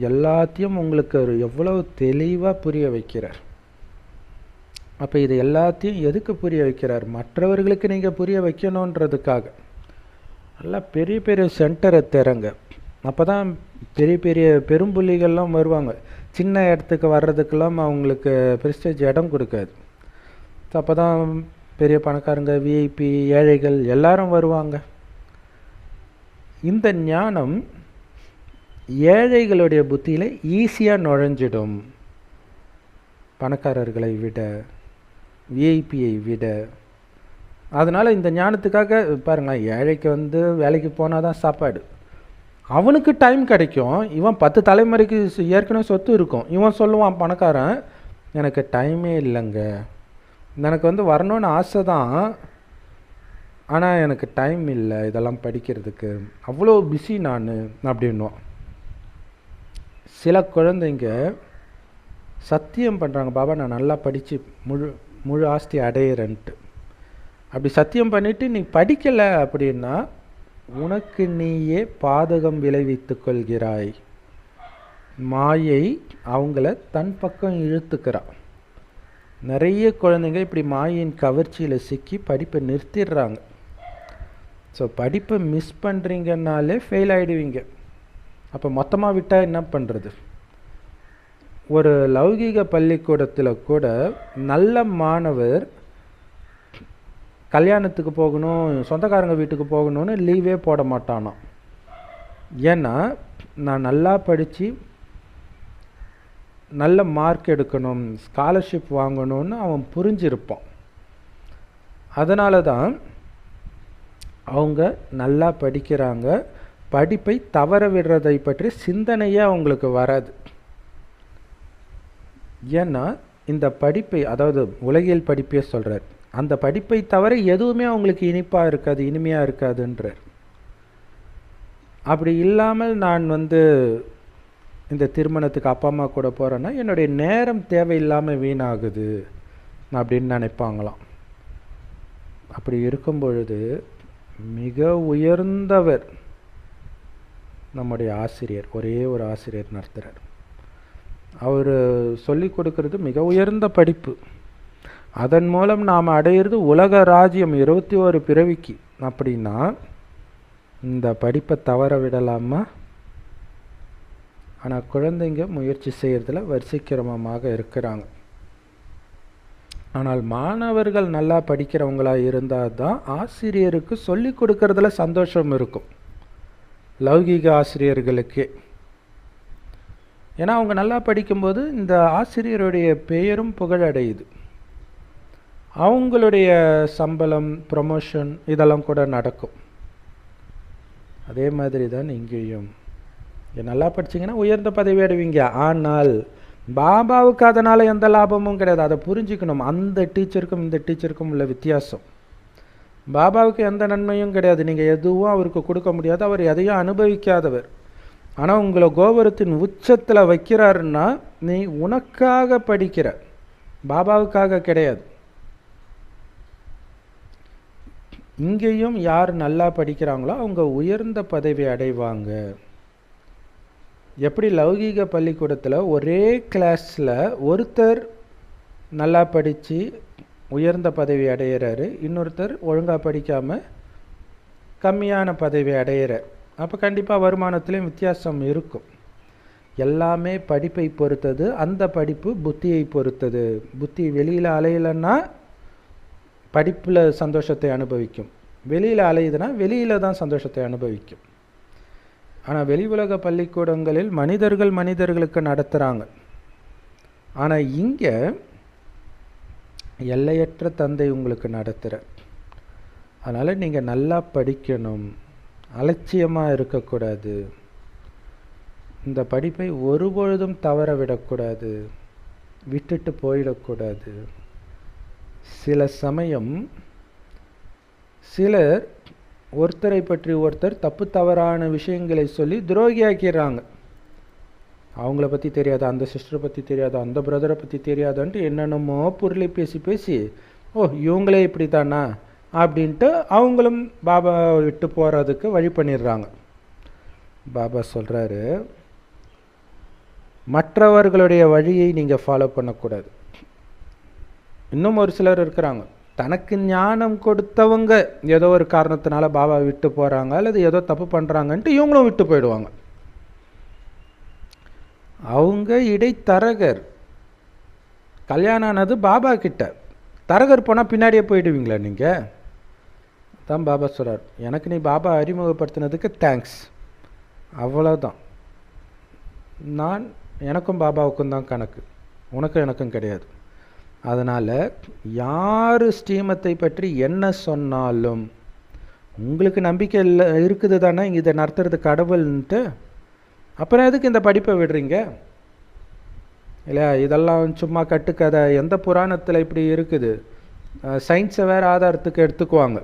எல்லாத்தையும் உங்களுக்கு எவ்வளோ தெளிவாக புரிய வைக்கிறார். அப்போ இது எல்லாத்தையும் எதுக்கு புரிய வைக்கிறார்? மற்றவர்களுக்கு நீங்கள் புரிய வைக்கணுன்றதுக்காக. நல்லா பெரிய பெரிய சென்டரை திறங்க. அப்போ தான் பெரிய பெரிய பெரும்புள்ளிகள்லாம் வருவாங்க. சின்ன இடத்துக்கு வர்றதுக்கெல்லாம் அவங்களுக்கு ப்ரெஸ்டேஜ் இடம் கொடுக்காது. அப்போ தான் பெரிய பணக்காரங்க, விஐபி, ஏழைகள் எல்லாரும் வருவாங்க. இந்த ஞானம் ஏழைகளுடைய புத்தியில் ஈஸியாக நுழைஞ்சிடும், பணக்காரர்களை விட, விஐபியை விட. அதனால் இந்த ஞானத்துக்காக பாருங்கள், ஏழைக்கு வேலைக்கு போனால் தான் சாப்பாடு, அவனுக்கு டைம் கிடைக்கும். இவன் 10 தலைமுறைக்கு ஏற்கனவே சொத்து இருக்கும். இவன் சொல்லுவான் பணக்காரன், எனக்கு டைமே இல்லைங்க, எனக்கு வரணும்னு ஆசை தான், ஆனால் எனக்கு டைம் இல்லை இதெல்லாம் படிக்கிறதுக்கு, அவ்வளோ பிஸி நான் அப்படின்வான். சில குழந்தைங்க சத்தியம் பண்ணுறாங்க, பாபா நான் நல்லா படித்து முழு ஆஸ்தி அடையிறேன்ட்டு. அப்படி சத்தியம் பண்ணிவிட்டு நீ படிக்கலை அப்படின்னா உனக்கு நீயே பாதகம் விளைவித்து கொள்கிறாய். மாயை அவங்கள தன் பக்கம் இழுத்துக்கிறான். நிறைய குழந்தைங்க இப்படி மாயின் கவர்ச்சியில் சிக்கி படிப்பை நிறுத்திடுறாங்க. ஸோ படிப்பை மிஸ் பண்ணுறீங்கன்னாலே ஃபெயில் ஆகிடுவீங்க. அப்போ மொத்தமாக விட்டால் என்ன பண்ணுறது? ஒரு லௌகீக பள்ளிக்கூடத்தில் கூட நல்ல மாணவர் கல்யாணத்துக்கு போகணும், சொந்தக்காரங்க வீட்டுக்கு போகணும்னு லீவே போட மாட்டானாம். ஏன்னா நான் நல்லா படித்து நல்ல மார்க் எடுக்கணும், ஸ்காலர்ஷிப் வாங்கணும்னு அவன் புரிஞ்சிருப்பான். அதனால தான் அவங்க நல்லா படிக்கிறாங்க. படிப்பை தவற விடுறதை பற்றி சிந்தனையே அவங்களுக்கு வராது. ஏன்னா இந்த படிப்பை, அதாவது உலகியல் படிப்பே சொல்கிறார், அந்த படிப்பை தவிர எதுவுமே அவங்களுக்கு இனிப்பாக இருக்காது, இனிமையாக இருக்காதுன்றார். அப்படி இல்லாமல் நான் இந்த திருமணத்துக்கு அப்பா அம்மா கூட போகிறேன்னா என்னுடைய நேரம் தேவையில்லாமல் வீணாகுது அப்படின்னு நினைப்பாங்களாம். அப்படி இருக்கும் பொழுது மிக உயர்ந்தவர் நம்முடைய ஆசிரியர், ஒரே ஒரு ஆசிரியர் நடத்துகிறார். அவர் சொல்லி கொடுக்கறது மிக உயர்ந்த படிப்பு. அதன் மூலம் நாம் அடையிறது உலக ராஜ்யம் 21 பிறவிக்கு. அப்படின்னா இந்த படிப்பை தவற விடலாமா? ஆனால் குழந்தைங்க முயற்சி செய்கிறதுல வரிசைக்கிரமமாக இருக்கிறாங்க. ஆனால் மாணவர்கள் நல்லா படிக்கிறவங்களாக இருந்தால் தான் ஆசிரியருக்கு சொல்லி கொடுக்கறதுல சந்தோஷம் இருக்கும், லௌகீக ஆசிரியர்களுக்கே. ஏன்னா அவங்க நல்லா படிக்கும்போது இந்த ஆசிரியருடைய பெயரும் புகழடையுது, அவங்களுடைய சம்பளம், ப்ரமோஷன் இதெல்லாம் கூட நடக்கும். அதே மாதிரி தான் இங்கேயும் நல்லா படிச்சிங்கன்னா உயர்ந்த பதவி அடைவீங்க. ஆனால் பாபாவுக்கு அதனால் எந்த லாபமும் கிடையாது. அதை புரிஞ்சுக்கணும். அந்த டீச்சருக்கும் இந்த டீச்சருக்கும் உள்ள வித்தியாசம். பாபாவுக்கு எந்த நன்மையும் கிடையாது, நீங்கள் எதுவும் அவருக்கு கொடுக்க முடியாது, அவர் எதையும் அனுபவிக்காதவர். ஆனால் உங்களை கோபுரத்தின் உச்சத்தில் வைக்கிறாருன்னா நீ உனக்காக படிக்கிற, பாபாவுக்காக கிடையாது. இங்கேயும் யார் நல்லா படிக்கிறாங்களோ அவங்க உயர்ந்த பதவி அடைவாங்க. எப்படி லௌகீக பள்ளிக்கூடத்தில் ஒரே கிளாஸில் ஒருத்தர் நல்லா படித்து உயர்ந்த பதவி அடையிறாரு, இன்னொருத்தர் ஒழுங்காக படிக்காமல் கம்மியான பதவி அடையிறார். அப்போ கண்டிப்பாக வருமானத்துலேயும் வித்தியாசம் இருக்கும். எல்லாமே படிப்பை பொறுத்தது. அந்த படிப்பு புத்தியை பொறுத்தது. புத்தி வெளியில் அலையலைன்னா படிப்பில் சந்தோஷத்தை அனுபவிக்கும், வெளியில் அலையுதுன்னா வெளியில் தான் சந்தோஷத்தை அனுபவிக்கும். ஆனால் வெளி உலக பள்ளிக்கூடங்களில் மனிதர்களுக்கு நடத்துகிறாங்க. ஆனால் இங்கே எல்லையற்ற தந்தை உங்களுக்கு நடத்துகிறார். அதனால் நீங்கள் நல்லா படிக்கணும், அலட்சியமாக இருக்கக்கூடாது, இந்த படிப்பை ஒருபொழுதும் தவற விடக்கூடாது, விட்டுட்டு போயிடக்கூடாது. சில சமயம் சிலர் ஒருத்தரை பற்றி ஒருத்தர் தப்பு தவறான விஷயங்களை சொல்லி துரோகியாக்கிறாங்க. அவங்கள பற்றி தெரியாதா, அந்த சிஸ்டரை பற்றி தெரியாதா, அந்த பிரதரை பற்றி தெரியாதான்ட்டு என்னென்னமோ பொருளை பேசி பேசி இவங்களே இப்படி தானா அப்படின்ட்டு அவங்களும் பாபா விட்டு போகிறதுக்கு வழி பண்ணிடுறாங்க. பாபா சொல்கிறாரு, மற்றவர்களுடைய வழியை நீங்கள் ஃபாலோ பண்ணக்கூடாது. இன்னும் ஒரு சிலர் இருக்கிறாங்க, தனக்கு ஞானம் கொடுத்தவங்க ஏதோ ஒரு காரணத்தினால பாபா விட்டு போகிறாங்க அல்லது ஏதோ தப்பு பண்ணுறாங்கன்ட்டு இவங்களும் விட்டு போயிடுவாங்க. அவங்க இடைத்தரகர். கல்யாணம் ஆனது பாபா கிட்ட, தரகர் போனால் பின்னாடியே போயிடுவீங்களா நீங்கள்? தான் பாபா சொல்கிறார், எனக்கு நீ பாபா அறிமுகப்படுத்தினதுக்கு தேங்க்ஸ், அவ்வளோதான். எனக்கும் பாபாவுக்கும் தான் கணக்கு, உனக்கும் எனக்கும் கிடையாது. அதனால் யார் ஸ்ரீமத்தை பற்றி என்ன சொன்னாலும் உங்களுக்கு நம்பிக்கை இல்லை இருக்குது தானே இதை நடத்துறது கடவுள்ன்ட்டு, அப்புறம் எதுக்கு இந்த படிப்பை விடுறீங்க? இல்லை, இதெல்லாம் சும்மா கட்டுக்கதை. எந்த புராணத்தில் இப்படி இருக்குது? சயின்ஸை வேறு ஆதாரத்துக்கு எடுத்துக்குவாங்க.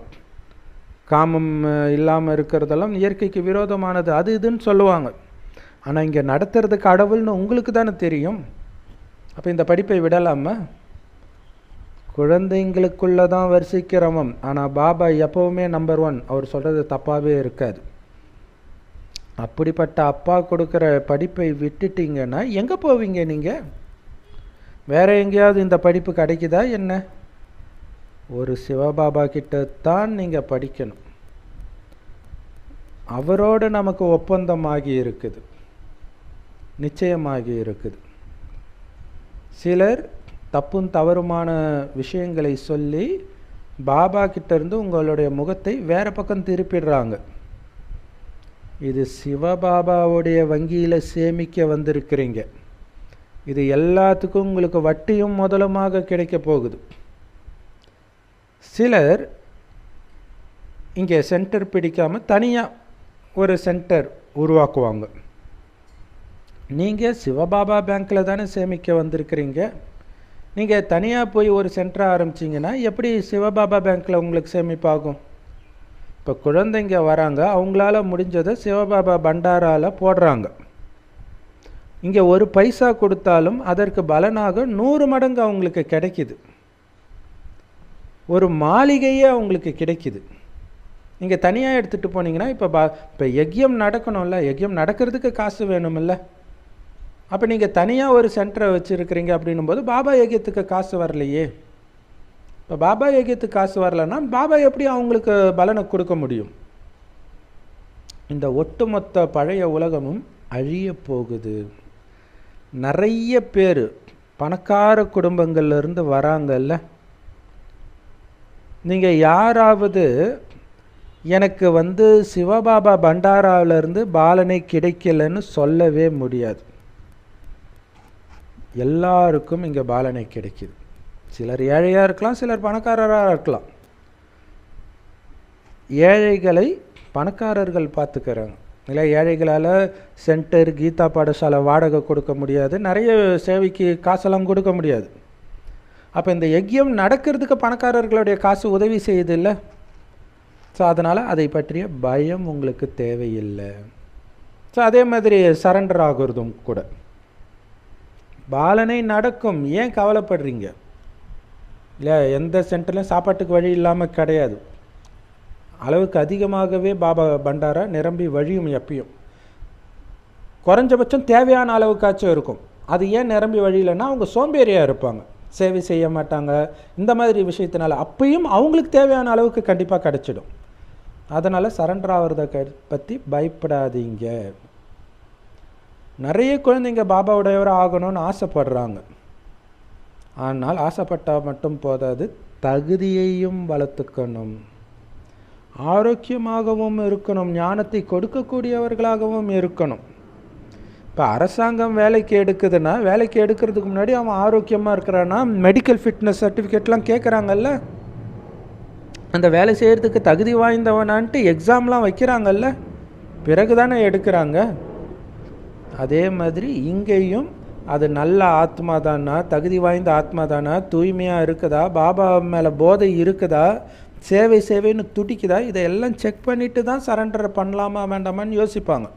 காமம் இல்லாமல் இருக்கிறதெல்லாம் இயற்கைக்கு விரோதமானது, அது இதுன்னு சொல்லுவாங்க. ஆனால் இங்கே நடத்துறது கடவுள்னு உங்களுக்கு தானே தெரியும். அப்போ இந்த படிப்பை விடலாமா? குழந்தைங்களுக்குள்ளே தான் வரிசைக்கிரமம். ஆனால் பாபா எப்போவுமே நம்பர் 1. அவர் சொல்கிறது தப்பாகவே இருக்காது. அப்படிப்பட்ட அப்பா கொடுக்குற படிப்பை விட்டுட்டீங்கன்னா எங்கே போவீங்க நீங்கள்? வேற எங்கேயாவது இந்த படிப்பு கிடைக்குதா என்ன? ஒரு சிவபாபா கிட்ட தான் நீங்கள் படிக்கணும். அவரோடு நமக்கு ஒப்பந்தமாகி இருக்குது, நிச்சயமாகி இருக்குது. சிலர் தப்பும் தவறுமான விஷயங்களை சொல்லி பாபா கிட்டேருந்து உங்களுடைய முகத்தை வேறு பக்கம் திருப்பிடுறாங்க. இது சிவபாபாவுடைய வங்கியில் சேமிக்க வந்திருக்கிறீங்க. இது எல்லாத்துக்கும் உங்களுக்கு வட்டியும் முதலுமாக கிடைக்க போகுது. சிலர் இங்கே சென்டர் பிடிக்காமல் தனியாக ஒரு சென்டர் உருவாக்குவாங்க. நீங்கள் சிவபாபா பேங்க்கில் தானே சேமிக்க வந்திருக்கிறீங்க. நீங்கள் தனியாக போய் ஒரு சென்டரை ஆரம்பிச்சிங்கன்னா எப்படி சிவபாபா பேங்க்கில் உங்களுக்கு சேமிப்பாகும்? இப்போ குழந்தைங்க வராங்க, அவங்களால முடிஞ்சதை சிவபாபா பண்டாரால் போடுறாங்க. இங்கே ஒரு பைசா கொடுத்தாலும் அதற்கு பலனாக 100 மடங்கு அவங்களுக்கு கிடைக்கிது. ஒரு மாளிகையே அவங்களுக்கு கிடைக்கிது. நீங்கள் தனியாக எடுத்துகிட்டு போனீங்கன்னா இப்போ யஜ்யம் நடக்கணும்ல, யஜ்யம் நடக்கிறதுக்கு காசு வேணுமில்ல. அப்போ நீங்கள் தனியாக ஒரு சென்டரை வச்சுருக்கிறீங்க அப்படின்னும் போது பாபா யஜ்யத்துக்கு காசு வரலையே. இப்போ பாபா யஜ்யத்துக்கு காசு வரலன்னா பாபா எப்படி அவங்களுக்கு பலனை கொடுக்க முடியும்? இந்த ஒட்டுமொத்த பழைய உலகமும் அழிய போகுது. நிறைய பேர் பணக்கார குடும்பங்கள்லேருந்து வராங்கல்ல. நீங்கள் யாராவது எனக்கு சிவபாபா பண்டாராவிலேருந்து பாலனை கிடைக்கலன்னு சொல்லவே முடியாது. எல்லாருக்கும் இங்கே பாலனை கிடைக்கிது. சிலர் ஏழையாக இருக்கலாம், சிலர் பணக்காரராக இருக்கலாம். ஏழைகளை பணக்காரர்கள் பார்த்துக்கிறாங்க. இல்லை, ஏழைகளால் சென்டர் கீதா பாடசாலை வாடகை கொடுக்க முடியாது, நிறைய சேவைக்கு காசெல்லாம் கொடுக்க முடியாது. அப்போ இந்த யஜ்யம் நடக்கிறதுக்கு பணக்காரர்களுடைய காசு உதவி செய்யுது இல்லை. ஸோ அதனால் அதை பற்றிய பயம் உங்களுக்கு தேவையில்லை. ஸோ அதே மாதிரி சரண்டர் ஆகுறதும் கூட பாலனை நடக்கும். ஏன் கவலைப்படுறீங்க? இல்லை, எந்த சென்டர்லையும் சாப்பாட்டுக்கு வழி இல்லாமல் கிடையாது. அளவுக்கு அதிகமாகவே பாபா பண்டாரா நிரம்பி வழியும். எப்பயும் குறைஞ்சபட்சம் தேவையான அளவுக்காச்சும் இருக்கும். அது ஏன் நிரம்பி வழியிலன்னா அவங்க சோம்பேறியாக இருப்பாங்க, சேவை செய்ய மாட்டாங்க. இந்த மாதிரி விஷயத்தினால அப்பயும் அவங்களுக்கு தேவையான அளவுக்கு கண்டிப்பாக கிடச்சிடும். அதனால் சரண்டர் ஆகிறத பற்றி பயப்படாதீங்க. நிறைய குழந்தைங்க பாபாவுடையவராக ஆகணும்னு ஆசைப்படுறாங்க. ஆனால் ஆசைப்பட்டால் மட்டும் போதாது, தகுதியையும் வளர்த்துக்கணும், ஆரோக்கியமாகவும் இருக்கணும், ஞானத்தை கொடுக்கக்கூடியவர்களாகவும் இருக்கணும். இப்போ அரசாங்கம் வேலைக்கு எடுக்குதுன்னா, வேலைக்கு எடுக்கிறதுக்கு முன்னாடி அவன் ஆரோக்கியமாக இருக்கிறான்னா மெடிக்கல் ஃபிட்னஸ் சர்டிஃபிகேட்லாம் கேட்குறாங்கல்ல. அந்த வேலை செய்கிறதுக்கு தகுதி வாய்ந்தவனான்ட்டு எக்ஸாம்லாம் வைக்கிறாங்கல்ல, பிறகு தானே எடுக்கிறாங்க. அதே மாதிரி இங்கேயும் அது நல்ல ஆத்மா தானா, தகுதி வாய்ந்த ஆத்மா தானா, தூய்மையாக இருக்குதா, பாபா மேலே போதை இருக்குதா, சேவைன்னு துடிக்குதா, இதையெல்லாம் செக் பண்ணிட்டு தான் சரண்டர் பண்ணலாமா வேண்டாமான்னு யோசிப்பாங்க.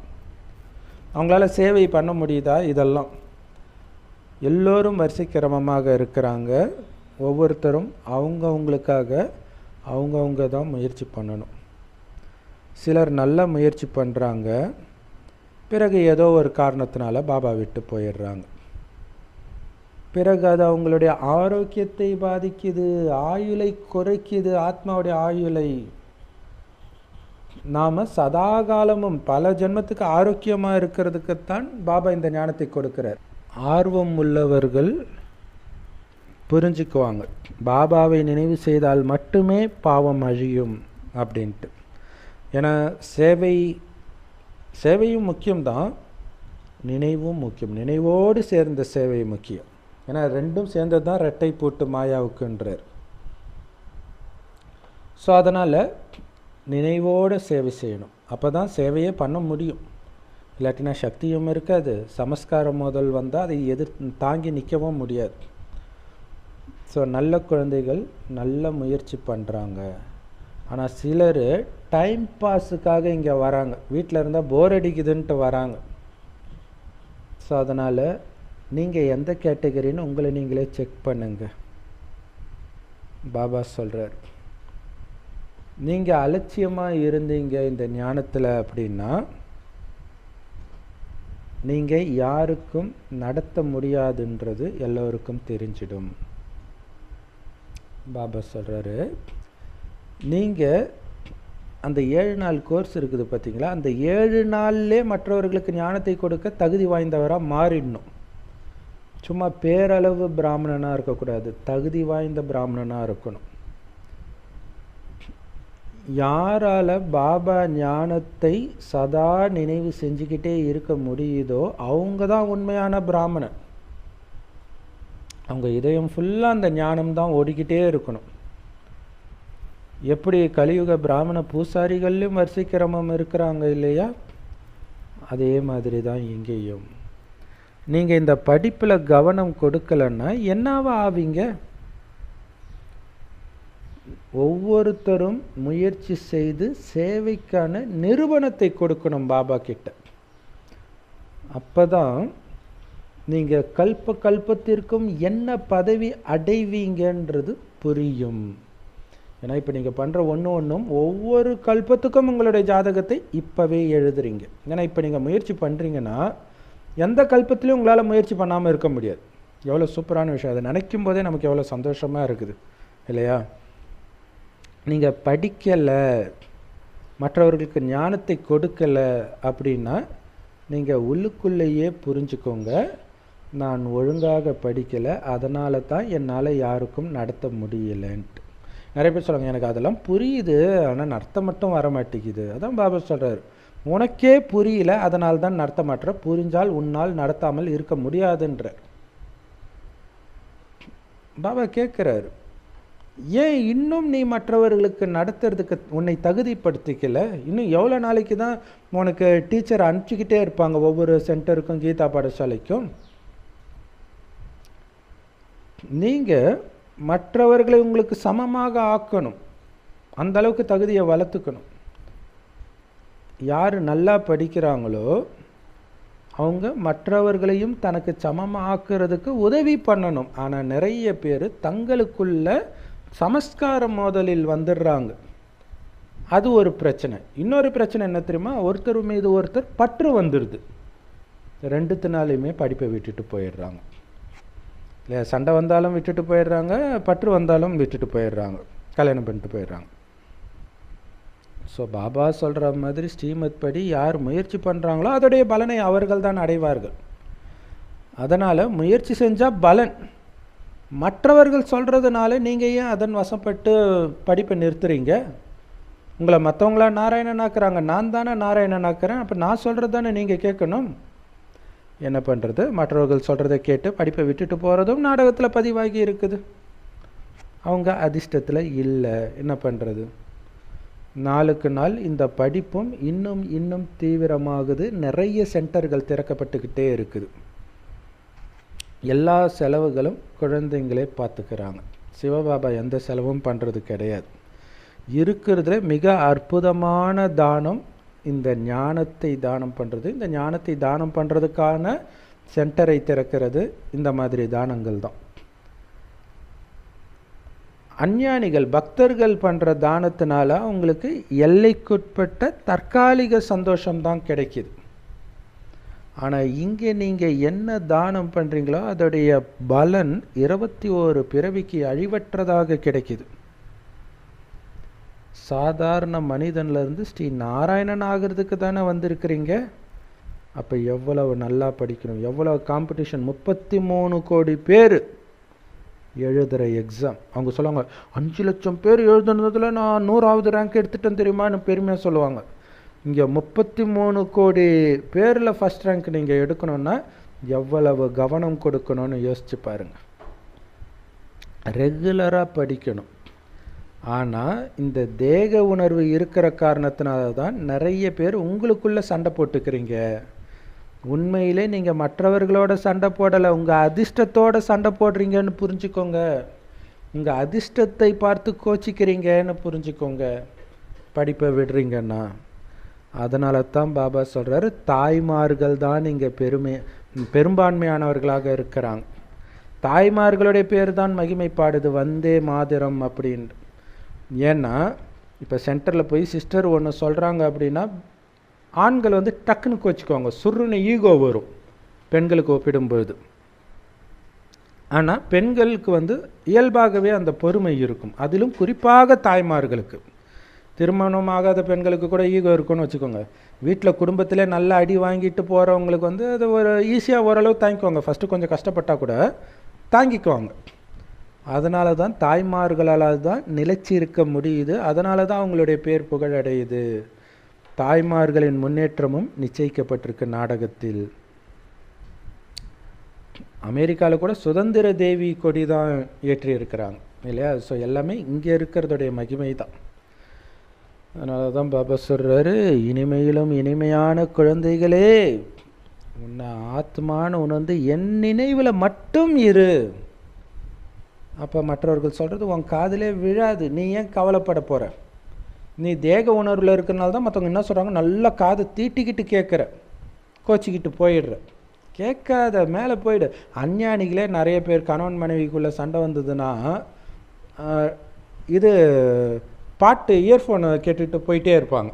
அவங்களால சேவை பண்ண முடியுதா, இதெல்லாம். எல்லோரும் வரிசை கிரமமாக இருக்கிறாங்க. ஒவ்வொருத்தரும் அவங்கவுங்களுக்காக அவங்கவுங்க தான் முயற்சி பண்ணணும். சிலர் நல்ல முயற்சி பண்ணுறாங்க, பிறகு ஏதோ ஒரு காரணத்தினால பாபா விட்டு போயிடுறாங்க. பிறகு அது அவங்களுடைய ஆரோக்கியத்தை பாதிக்குது, ஆயுளை குறைக்குது, ஆத்மாவுடைய ஆயுளை. நாம் சதா காலமும் பல ஜென்மத்துக்கு ஆரோக்கியமாக இருக்கிறதுக்குத்தான் பாபா இந்த ஞானத்தை கொடுக்கிறார். ஆர்வம் உள்ளவர்கள் புரிஞ்சுக்குவாங்க, பாபாவை நினைவு செய்தால் மட்டுமே பாவம் அழியும் அப்படின்ட்டு. ஏன்னா சேவையும் முக்கியம்தான், நினைவும் முக்கியம். நினைவோடு சேர்ந்த சேவை முக்கியம். ஏன்னா ரெண்டும் சேர்ந்தது தான் ரெட்டை பூட்டு மாயாவுக்குன்றார். ஸோ அதனால் நினைவோடு சேவை செய்யணும். அப்போ தான் சேவையே பண்ண முடியும். இல்லாட்டினா சக்தியும் இருக்காது, சமஸ்கார மோதல் வந்தால் அதை தாங்கி நிற்கவும் முடியாது. ஸோ நல்ல குழந்தைகள் நல்ல முயற்சி பண்ணுறாங்க. ஆனால் சிலர் டைம் பாஸுக்காக இங்கே வராங்க, வீட்டில் இருந்தால் போர் அடிக்குதுன்ட்டு வராங்க. ஸோ அதனால் நீங்கள் எந்த கேட்டகரின்னு உங்களை நீங்களே செக் பண்ணுங்க. பாபா சொல்கிறார், நீங்கள் அலட்சியமாக இருந்தீங்க இந்த ஞானத்தில் அப்படின்னா நீங்கள் யாருக்கும் நடத்த முடியாதுன்றது எல்லோருக்கும் தெரிஞ்சிடும். பாபா சொல்கிறாரு, நீங்கள் அந்த 7 நாள் கோர்ஸ் இருக்குது பார்த்தீங்களா, அந்த 7 நாள்லே மற்றவர்களுக்கு ஞானத்தை கொடுக்க தகுதி வாய்ந்தவராக மாறிடணும். சும்மா பேரளவு பிராமணனாக இருக்கக்கூடாது, தகுதி வாய்ந்த பிராமணனாக இருக்கணும். யாரால் பாபா ஞானத்தை சதா நினைவு செஞ்சுக்கிட்டே இருக்க முடியுதோ அவங்க தான் உண்மையான பிராமணன். அவங்க இதயம் ஃபுல்லாக அந்த ஞானம் தான் ஓடிக்கிட்டே இருக்கணும். எப்படி கலியுக பிராமண பூசாரிகள்லையும் வரிசை கிரமம் இருக்கிறாங்க இல்லையா, அதே மாதிரி தான் இங்கேயும். நீங்கள் இந்த படிப்பில் கவனம் கொடுக்கலன்னா என்னவா ஆவீங்க? ஒவ்வொருத்தரும் முயற்சி செய்து சேவைக்கான நிறுவனத்தை கொடுக்கணும் பாபா கிட்ட. அப்போ தான் நீங்கள் கல்பத்திற்கும் என்ன பதவி அடைவீங்கன்றது புரியும். ஏன்னா இப்போ நீங்கள் பண்ணுற ஒன்றும் ஒவ்வொரு கல்பத்துக்கும் உங்களுடைய ஜாதகத்தை இப்போவே எழுதுறீங்க. ஏன்னா இப்போ நீங்கள் முயற்சி பண்ணுறீங்கன்னா எந்த கல்பத்திலையும் உங்களால் முயற்சி பண்ணாமல் இருக்க முடியாது. எவ்வளோ சூப்பரான விஷயம், அதை நினைக்கும் போதே நமக்கு எவ்வளோ சந்தோஷமாக இருக்குது இல்லையா? நீங்கள் படிக்கலை, மற்றவர்களுக்கு ஞானத்தை கொடுக்கலை அப்படின்னா நீங்கள் உள்ளுக்குள்ளேயே புரிஞ்சுக்கோங்க, நான் ஒழுங்காக படிக்கலை, அதனால தான் என்னால் யாருக்கும் நடத்த முடியலைன்ட்டு. நிறைய பேர் சொல்லுவாங்க, எனக்கு அதெல்லாம் புரியுது ஆனால் நடத்த மட்டும் வர மாட்டேங்குது. அதான் பாபா சொல்கிறார், உனக்கே புரியல அதனால் தான் நடத்த மாட்டேற, புரிஞ்சால் உன்னால் நடத்தாமல் இருக்க முடியாதுன்றார். பாபா கேட்குறாரு, ஏன் இன்னும் நீ மற்றவர்களுக்கு நடத்துறதுக்கு உன்னை தகுதிப்படுத்திக்கல? இன்னும் எவ்வளோ நாளைக்கு தான் உனக்கு டீச்சர் அனுப்பிச்சிக்கிட்டே இருப்பாங்க ஒவ்வொரு சென்டருக்கும், கீதா பாடசாலைக்கும்? நீங்கள் மற்றவர்களை உங்களுக்கு சமமாக ஆக்கணும், அந்த அளவுக்கு தகுதியை வளர்த்துக்கணும். யார் நல்லா படிக்கிறாங்களோ அவங்க மற்றவர்களையும் தனக்கு சமமாக ஆக்குறதுக்கு உதவி பண்ணணும். ஆனால் நிறைய பேர் தங்களுக்குள்ள சமஸ்கார மோதலில் வந்துடுறாங்க, அது ஒரு பிரச்சனை. இன்னொரு பிரச்சனை என்ன தெரியுமா, ஒருத்தர் மீது ஒருத்தர் பற்று வந்துடுது, ரெண்டுத்தினாலையுமே படிப்பை விட்டுட்டு போயிடுறாங்க இல்லையா? சண்டை வந்தாலும் விட்டுட்டு போயிடுறாங்க, பற்று வந்தாலும் விட்டுட்டு போயிடுறாங்க, கல்யாணம் பண்ணிட்டு போயிடுறாங்க. ஸோ பாபா சொல்கிற மாதிரி ஸ்ரீமத் படி யார் முயற்சி பண்ணுறாங்களோ அதோடைய பலனை அவர்கள் தான் அடைவார்கள். அதனால் முயற்சி செஞ்சால் பலன். மற்றவர்கள் சொல்கிறதுனால நீங்கள் ஏன் அதன் வசப்பட்டு படிப்பை நிறுத்துறீங்க? உங்களை மற்றவங்களா நாராயணனாக்குறாங்க, நான் தானே நாராயணனாக்குறேன், அப்போ நான் சொல்கிறது தானே நீங்கள் கேட்கணும். என்ன பண்ணுறது, மற்றவர்கள் சொல்கிறத கேட்டு படிப்பை விட்டுட்டு போகிறதும் நாடகத்தில் பதிவாகி இருக்குது. அவங்க அதிர்ஷ்டத்தில் இல்லை. என்ன பண்ணுறது? நாளுக்கு நாள் இந்த படிப்பும் இன்னும் இன்னும் தீவிரமாகுது. நிறைய சென்டர்கள் திறக்கப்பட்டுக்கிட்டே இருக்குது. எல்லா செலவுகளும் குழந்தைங்களே பார்த்துக்கிறாங்க. சிவபாபா எந்த செலவும் பண்ணுறது கிடையாது. இருக்கிறதுல மிக அற்புதமான தானம் இந்த ஞானத்தை தானம் பண்ணுறது. இந்த ஞானத்தை தானம் பண்ணுறதுக்கான சென்டரை திறக்கிறது இந்த மாதிரி தானங்கள் தான். அஞ்ஞானிகள் பக்தர்கள் பண்ணுற தானத்தினால அவங்களுக்கு எல்லைக்குட்பட்ட தற்காலிக சந்தோஷம்தான் கிடைக்கிது. ஆனால் இங்கே நீங்கள் என்ன தானம் பண்ணுறீங்களோ அதோடைய பலன் 21 பிறவிக்கு அழிவற்றதாக கிடைக்கிது. சாதாரண மனிதன்லேருந்து ஸ்ரீ நாராயணன் ஆகிறதுக்கு தானே வந்திருக்கிறீங்க. அப்போ எவ்வளவு நல்லா படிக்கணும், எவ்வளோ காம்படிஷன். 33 கோடி பேர் எழுதுகிற எக்ஸாம். அவங்க சொல்லுவாங்க 5 லட்சம் பேர் எழுதுனதில் நான் 100வது ரேங்க் எடுத்துட்டேன் தெரியுமான்னு பெருமையாக சொல்லுவாங்க. இங்கே 33 கோடி பேரில் ஃபஸ்ட் ரேங்க் நீங்கள் எடுக்கணுன்னா எவ்வளவு கவனம் கொடுக்கணும்னு யோசிச்சு பாருங்கள். ரெகுலராக படிக்கணும். ஆனால் இந்த தேக உணர்வு இருக்கிற காரணத்தினால தான் நிறைய பேர் உங்களுக்குள்ளே சண்டை போட்டுக்கிறீங்க. உண்மையிலே நீங்கள் மற்றவர்களோட சண்டை போடலை, உங்கள் அதிர்ஷ்டத்தோட சண்டை போடுறீங்கன்னு புரிஞ்சுக்கோங்க. உங்கள் அதிர்ஷ்டத்தை பார்த்து கோச்சிக்கிறீங்கன்னு புரிஞ்சுக்கோங்க படிப்பை விடுறீங்கன்னா. அதனால தான் பாபா சொல்கிறாரு, தாய்மார்கள் தான் இங்கே பெரும்பான்மையானவர்களாக இருக்கிறாங்க. தாய்மார்களுடைய பேர் தான் மகிமைப்பாடுது, வந்தே மாதிரம் அப்படின்ட்டு. ஏன்னா இப்போ சென்டரில் போய் சிஸ்டர் ஒன்று சொல்கிறாங்க அப்படின்னா ஆண்கள் வந்து டக்குன்னு கோச்சிக்குவாங்க, சுருன்னு ஈகோ வரும் பெண்களுக்கு ஒப்பிடும்பொழுது. ஆனால் பெண்களுக்கு வந்து இயல்பாகவே அந்த பொறுமை இருக்கும். அதிலும் குறிப்பாக தாய்மார்களுக்கு. திருமணமாகாத பெண்களுக்கு கூட ஈகோ இருக்குன்னு வச்சுக்கோங்க. வீட்டில் குடும்பத்திலே நல்ல அடி வாங்கிட்டு போகிறவங்களுக்கு வந்து அது ஒரு ஈஸியாக ஓரளவு தாங்கிக்குவாங்க. ஃபஸ்ட்டு கொஞ்சம் கஷ்டப்பட்டால் கூட தாங்கிக்குவாங்க. அதனால தான் தாய்மார்களால் தான் நிலைச்சி இருக்க முடியுது. அதனால தான் அவங்களுடைய பேர் புகழடையுது. தாய்மார்களின் முன்னேற்றமும் நிச்சயிக்கப்பட்டிருக்கு நாடகத்தில். அமெரிக்காவில் கூட சுதந்திர தேவி கொடி தான் ஏற்றி இருக்கிறாங்க இல்லையா? ஸோ எல்லாமே இங்கே இருக்கிறதுடைய மகிமை தான். அதனால தான் பாபா சொல்கிறாரு, இனிமையிலும் இனிமையான குழந்தைகளே, உன்னை ஆத்மான்னு உணர்ந்து என் நினைவில் மட்டும் இரு. அப்போ மற்றவர்கள் சொல்கிறது உன் காதிலே விழாது. நீ ஏன் கவலைப்பட போகிற? நீ தேக உணர்வில் இருக்கிறனால தான் மற்றவங்க என்ன சொல்கிறாங்க, நல்லா காது தீட்டிக்கிட்டு கேட்குற, கோச்சிக்கிட்டு போயிடுற. கேட்காத, மேலே போயிடு. அஞ்ஞானிகளே நிறைய பேர் கணவன் மனைவிக்குள்ளே சண்டை வந்ததுன்னா இது பாட்டு இயர்ஃபோனை கேட்டுட்டு போயிட்டே இருப்பாங்க.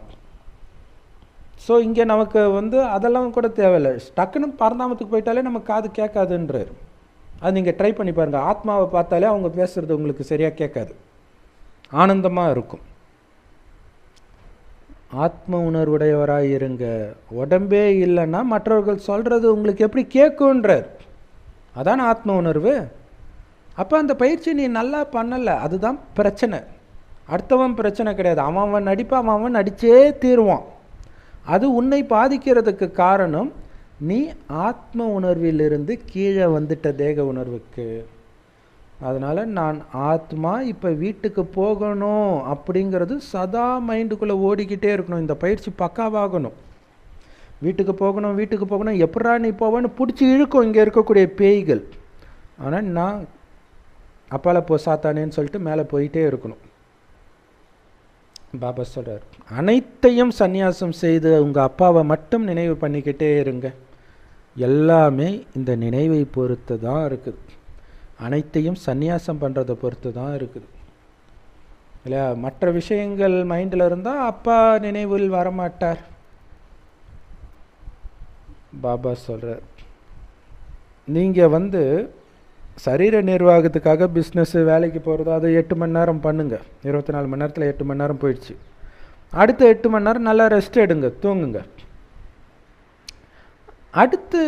ஸோ இங்கே நமக்கு வந்து அதெல்லாம் கூட தேவையில்லை. டக்குன்னு பரந்தாமத்துக்கு போயிட்டாலே நம்ம காது கேட்காதுன்றார். அது நீங்கள் ட்ரை பண்ணி பாருங்கள். ஆத்மாவை பார்த்தாலே அவங்க பேசுகிறது உங்களுக்கு சரியாக கேட்காது, ஆனந்தமாக இருக்கும். ஆத்ம உணர்வுடையவராக இருங்க. உடம்பே இல்லைன்னா மற்றவர்கள் சொல்கிறது உங்களுக்கு எப்படி கேட்குன்றார். அதான ஆத்ம உணர்வு. அப்போ அந்த பயிற்சி நீ நல்லா பண்ணலை, அதுதான் பிரச்சனை. அடுத்தவன் பிரச்சனை கிடையாது. அவன் நடிப்பான், அவன் நடித்தே தீருவான். அது உன்னை பாதிக்கிறதுக்கு காரணம் நீ ஆத்ம உணர்விலிருந்து கீழே வந்துட்ட தேக உணர்வுக்கு. அதனால் நான் ஆத்மா, இப்போ வீட்டுக்கு போகணும் அப்படிங்கிறது சதா மைண்டுக்குள்ளே ஓடிக்கிட்டே இருக்கணும். இந்த பயிற்சி பக்காவாகணும். வீட்டுக்கு போகணும், வீட்டுக்கு போகணும், எப்படா நீ போவேன்னு பிடிச்சி இழுக்கும் இங்கே இருக்கக்கூடிய பேய்கள். ஆனால் நான் அப்பால போ சாத்தானேன்னு சொல்லிட்டு மேலே போயிட்டே இருக்கணும். பாபா சொல்கிறார், அனைத்தையும் சந்நியாசம் செய்து உங்கள் அப்பாவை மட்டும் நினைவு பண்ணிக்கிட்டே இருங்க. எல்லாமே இந்த நினைவை பொறுத்து தான் இருக்குது. அனைத்தையும் சந்நியாசம் பண்ணுறதை பொறுத்து தான் இருக்குது இல்லையா? மற்ற விஷயங்கள் மைண்டில் இருந்தால் அப்பா நினைவில் வரமாட்டார். பாபா சொல்கிறார், நீங்கள் வந்து சரீர நிர்வாகத்துக்காக பிஸ்னஸ்ஸு வேலைக்கு போகிறது அது 8 மணி நேரம் பண்ணுங்கள். 24 மணி நேரத்தில் 8 மணி நேரம் போயிடுச்சு. அடுத்த 8 மணி நேரம் நல்லா ரெஸ்ட் எடுங்க, தூங்குங்க. அடுத்து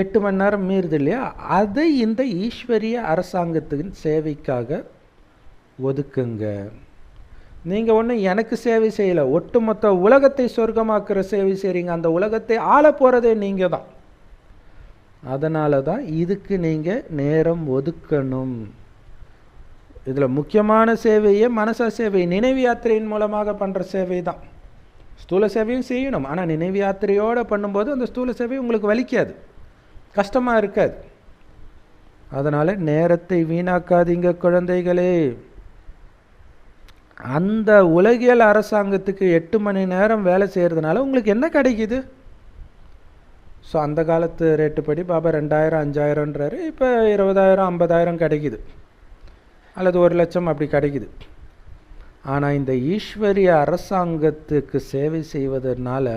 8 மணி நேரம் மீறுது இல்லையா, அதை இந்த ஈஸ்வரிய அரசாங்கத்தின் சேவைக்காக ஒதுக்குங்க. நீங்கள் ஒன்றும் எனக்கு சேவை செய்யலை, ஒட்டுமொத்த உலகத்தை சொர்க்கமாக்குற சேவை செய்கிறீங்க. அந்த உலகத்தை ஆள போகிறதே நீங்கள் தான். அதனால தான் இதுக்கு நீங்கள் நேரம் ஒதுக்கணும். இதில் முக்கியமான சேவையே மனசா சேவை, நினைவு யாத்திரையின் மூலமாக பண்ணுற சேவை தான். ஸ்தூல சேவையும் செய்யணும், ஆனால் நினைவு யாத்திரையோடு பண்ணும்போது அந்த ஸ்தூல சேவை உங்களுக்கு வலிக்காது, கஷ்டமாக இருக்காது. அதனால் நேரத்தை வீணாக்காதீங்க குழந்தைகளே. அந்த உலகியல் அரசாங்கத்துக்கு 8 மணி நேரம் வேலை செய்கிறதுனால உங்களுக்கு என்ன கிடைக்குது? ஸோ அந்த காலத்து ரேட்டு படி பாபா 2000 5000ன்றாரு, இப்போ 20,000 50,000 கிடைக்குது, அல்லது 1,00,000 அப்படி கிடைக்குது. ஆனால் இந்த ஈஸ்வரிய அரசாங்கத்துக்கு சேவை செய்வதனால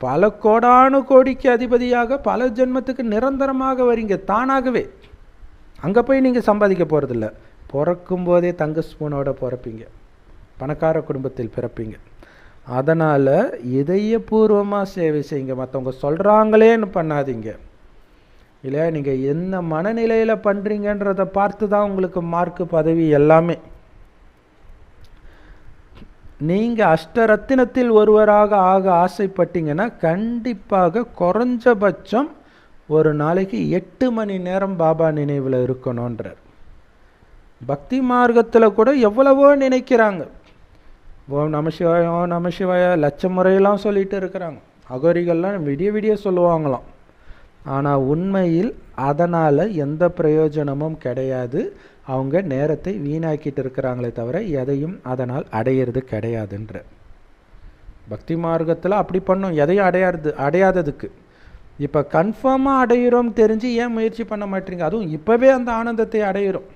பல கோடானு கோடிக்கு அதிபதியாக பல ஜென்மத்துக்கு நிரந்தரமாக வரீங்க தானாகவே. அங்கே போய் நீங்கள் சம்பாதிக்க போகிறதில்ல, பிறக்கும் போதே தங்க ஸ்பூனோட பிறப்பீங்க, பணக்கார குடும்பத்தில் பிறப்பீங்க. அதனால் இதயபூர்வமாக சேவை செய்யுங்க, மற்றவங்க சொல்கிறாங்களேன்னு பண்ணாதீங்க. இல்லையா, நீங்கள் என்ன மனநிலையில் பண்ணுறீங்கன்றதை பார்த்து தான் உங்களுக்கு மார்க்கு பதவி எல்லாமே. நீங்கள் அஷ்டரத்தினத்தில் ஒருவராக ஆக ஆசைப்பட்டீங்கன்னா கண்டிப்பாக குறைஞ்சபட்சம் ஒரு நாளைக்கு 8 மணி நேரம் பாபா நினைவில் இருக்கணுன்றார். பக்தி மார்க்கத்தில் கூட எவ்வளவோ நினைக்கிறாங்க, ஓம் நம சிவாய ஓம் நம சிவாய லட்சம் முறையெல்லாம் சொல்லிட்டு இருக்கிறாங்க, அகோரிகள்லாம் விடிய விடிய சொல்லுவாங்களாம். ஆனால் உண்மையில் அதனால் எந்த பிரயோஜனமும் கிடையாது. அவங்க நேரத்தை வீணாக்கிட்டு இருக்கிறாங்களே தவிர எதையும் அதனால் அடையிறது கிடையாதுன்ற. பக்தி மார்க்கத்தில் அப்படி பண்ணும், எதையும் அடையாததுக்கு. இப்போ கன்ஃபார்மாக அடையிறோம் தெரிஞ்சு ஏன் முயற்சி பண்ண மாட்டீங்க? அதுவும் இப்போவே அந்த ஆனந்தத்தை அடையிறோம்.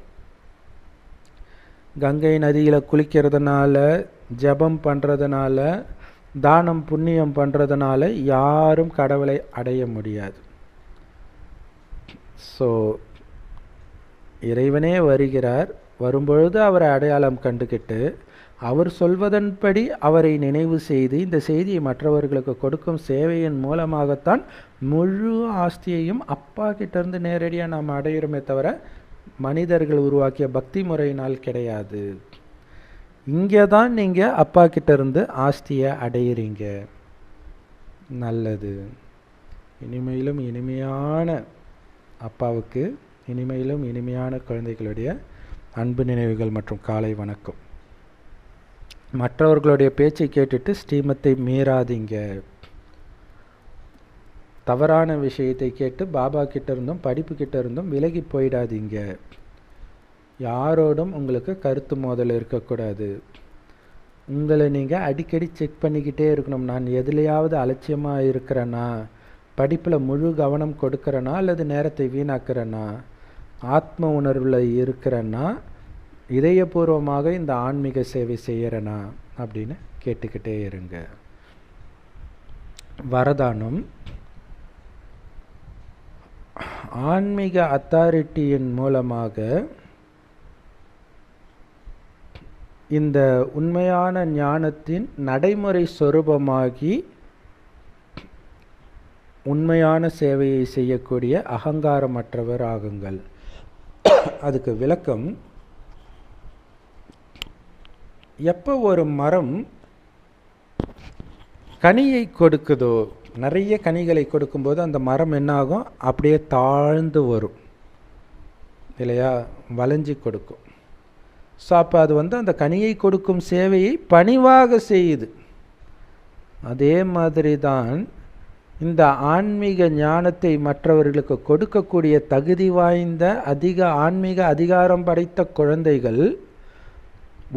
கங்கை நதியில் குளிக்கிறதுனால, ஜபம் பண்ணுறதுனால, தானம் புண்ணியம் பண்ணுறதுனால யாரும் கடவுளை அடைய முடியாது. ஸோ இறைவனே வருகிறார், வரும்பொழுது அவரை அடையாளம் கண்டுக்கிட்டு அவர் சொல்வதன்படி அவரை நினைவு செய்து இந்த செய்தியை மற்றவர்களுக்கு கொடுக்கும் சேவையின் மூலமாகத்தான் முழு ஆஸ்தியையும் அப்பா கிட்டேருந்து நேரடியாக நாம் அடையிறோமே தவிர மனிதர்கள் உருவாக்கிய பக்தி முறையினால் கிடையாது. இங்கே தான் நீங்கள் அப்பா கிட்டேருந்து ஆஸ்தியை அடையிறீங்க. நல்லது. இனிமையிலும் இனிமையான அப்பாவுக்கு இனிமையிலும் இனிமையான குழந்தைகளுடைய அன்பு நினைவுகள் மற்றும் காலை வணக்கம். மற்றவர்களுடைய பேச்சை கேட்டுட்டு ஸ்ரீமத்தை மீறாதீங்க. தவறான விஷயத்தை கேட்டு பாபா கிட்ட இருந்தும் படிப்பு கிட்ட இருந்தும் விலகி போயிடாதீங்க. யாரோடும் உங்களுக்கு கருத்து மோதல் இருக்கக்கூடாது. உங்களை நீங்கள் அடிக்கடி செக் பண்ணிக்கிட்டே இருக்கணும். நான் எதுலையாவது அலட்சியமாக இருக்கிறேன்னா, படிப்பில் முழு கவனம் கொடுக்குறேன்னா, அல்லது நேரத்தை வீணாக்குறேன்னா, ஆத்ம உணர்வில் இருக்கிறேன்னா, இதயபூர்வமாக இந்த ஆன்மீக சேவை செய்கிறேனா அப்படின்னு கேட்டுக்கிட்டே இருங்க. வரதானம். ஆன்மீக அத்தாரிட்டியின் மூலமாக இந்த உண்மையான ஞானத்தின் நடைமுறை சொரூபமாகி உண்மையான சேவையை செய்யக்கூடிய அகங்காரமற்றவர் ஆகுங்கள். அதுக்கு விளக்கம், எப்போ ஒரு மரம் கனியை கொடுக்குதோ, நிறைய கனிகளை கொடுக்கும்போது அந்த மரம் என்னாகும், அப்படியே தாழ்ந்து வரும் இல்லையா, வளைஞ்சி கொடுக்கும். ஸோ அப்போ அது அந்த கனியை கொடுக்கும் சேவையை பணிவாக செய்யுது. அதே மாதிரி தான் இந்த ஆன்மீக ஞானத்தை மற்றவர்களுக்கு கொடுக்கக்கூடிய தகுதி வாய்ந்த ஆன்மீக அதிகாரம் படைத்த குழந்தைகள்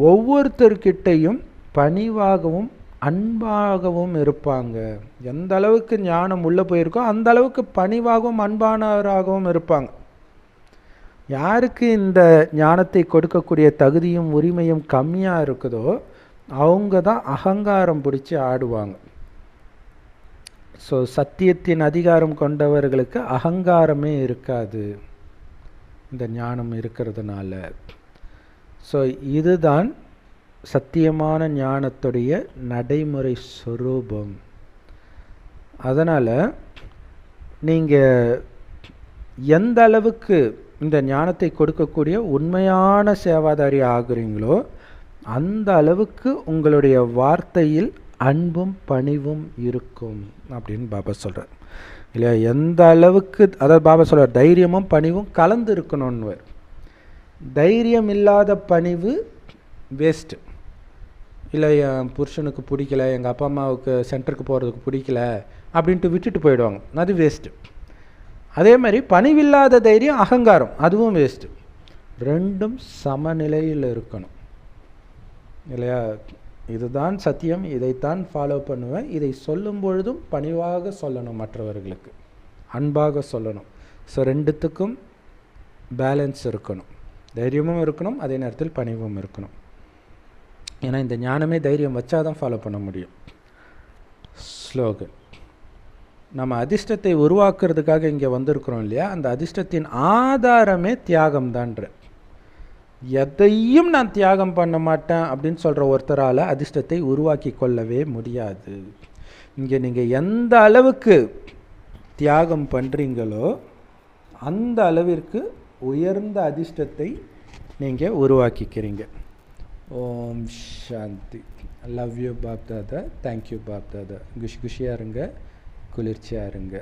ஒவ்வொருத்தர்கிட்டையும் பணிவாகவும் அன்பாகவும் இருப்பாங்க. எந்த அளவுக்கு ஞானம் உள்ளே போயிருக்கோ அந்த அளவுக்கு பணிவாகவும் அன்பானவராகவும் இருப்பாங்க. யாருக்கு இந்த ஞானத்தை கொடுக்கக்கூடிய தகுதியும் உரிமையும் கம்மியாக இருக்குதோ அவங்க தான் அகங்காரம் பிடிச்சி ஆடுவாங்க. ஸோ சத்தியத்தின் அதிகாரம் கொண்டவர்களுக்கு அகங்காரமே இருக்காது இந்த ஞானம் இருக்கிறதுனால. ஸோ இதுதான் சத்தியமான ஞானத்துடைய நடைமுறை சொரூபம். அதனால் நீங்கள் எந்த அளவுக்கு இந்த ஞானத்தை கொடுக்கக்கூடிய உண்மையான சேவாதாரி ஆகுறீங்களோ அந்த அளவுக்கு உங்களுடைய வார்த்தையில் அன்பும் பணிவும் இருக்கும் அப்படின்னு பாபா சொல்கிறார் இல்லையா. எந்த அளவுக்கு, அதாவது பாபா சொல்கிறார் தைரியமும் பணிவும் கலந்து இருக்கணும்னு. தைரியம் இல்லாத பணிவு வேஸ்ட்டு. இல்லை என் புருஷனுக்கு பிடிக்கல, எங்கள் அப்பா அம்மாவுக்கு சென்டருக்கு போகிறதுக்கு பிடிக்கல அப்படின்ட்டு விட்டுட்டு போயிடுவாங்க, அது வேஸ்ட்டு. அதே மாதிரி பணிவில்லாத தைரியம் அகங்காரம், அதுவும் வேஸ்ட்டு. ரெண்டும் சமநிலையில் இருக்கணும் இல்லையா? இதுதான் சத்தியம், இதைத்தான் ஃபாலோ பண்ணுவேன், இதை சொல்லும் பொழுதும் பணிவாக சொல்லணும், மற்றவர்களுக்கு அன்பாக சொல்லணும். ஸோ ரெண்டுத்துக்கும் பேலன்ஸ் இருக்கணும், தைரியமும் இருக்கணும், அதே நேரத்தில் பணிவும் இருக்கணும். ஏன்னா இந்த ஞானமே தைரியம் வச்சா தான் ஃபாலோ பண்ண முடியும். ஸ்லோகன், நம்ம அதிர்ஷ்டத்தை உருவாக்குறதுக்காக இங்கே வந்திருக்கிறோம் இல்லையா, அந்த அதிர்ஷ்டத்தின் ஆதாரமே தியாகம்தான்ற. எதையும் நான் தியாகம் பண்ண மாட்டேன் அப்படின்னு சொல்கிற ஒருத்தரால் அதிர்ஷ்டத்தை உருவாக்கி கொள்ளவே முடியாது. இங்கே நீங்கள் எந்த அளவுக்கு தியாகம் பண்ணுறீங்களோ அந்த அளவிற்கு உயர்ந்த அதிர்ஷ்டத்தை நீங்கள் உருவாக்கிக்கிறீங்க. Om Shanti. Love you Bap Dada. Thank you Bap Dada. குஷியாக இருங்க, குளிர்ச்சியாக இருங்க.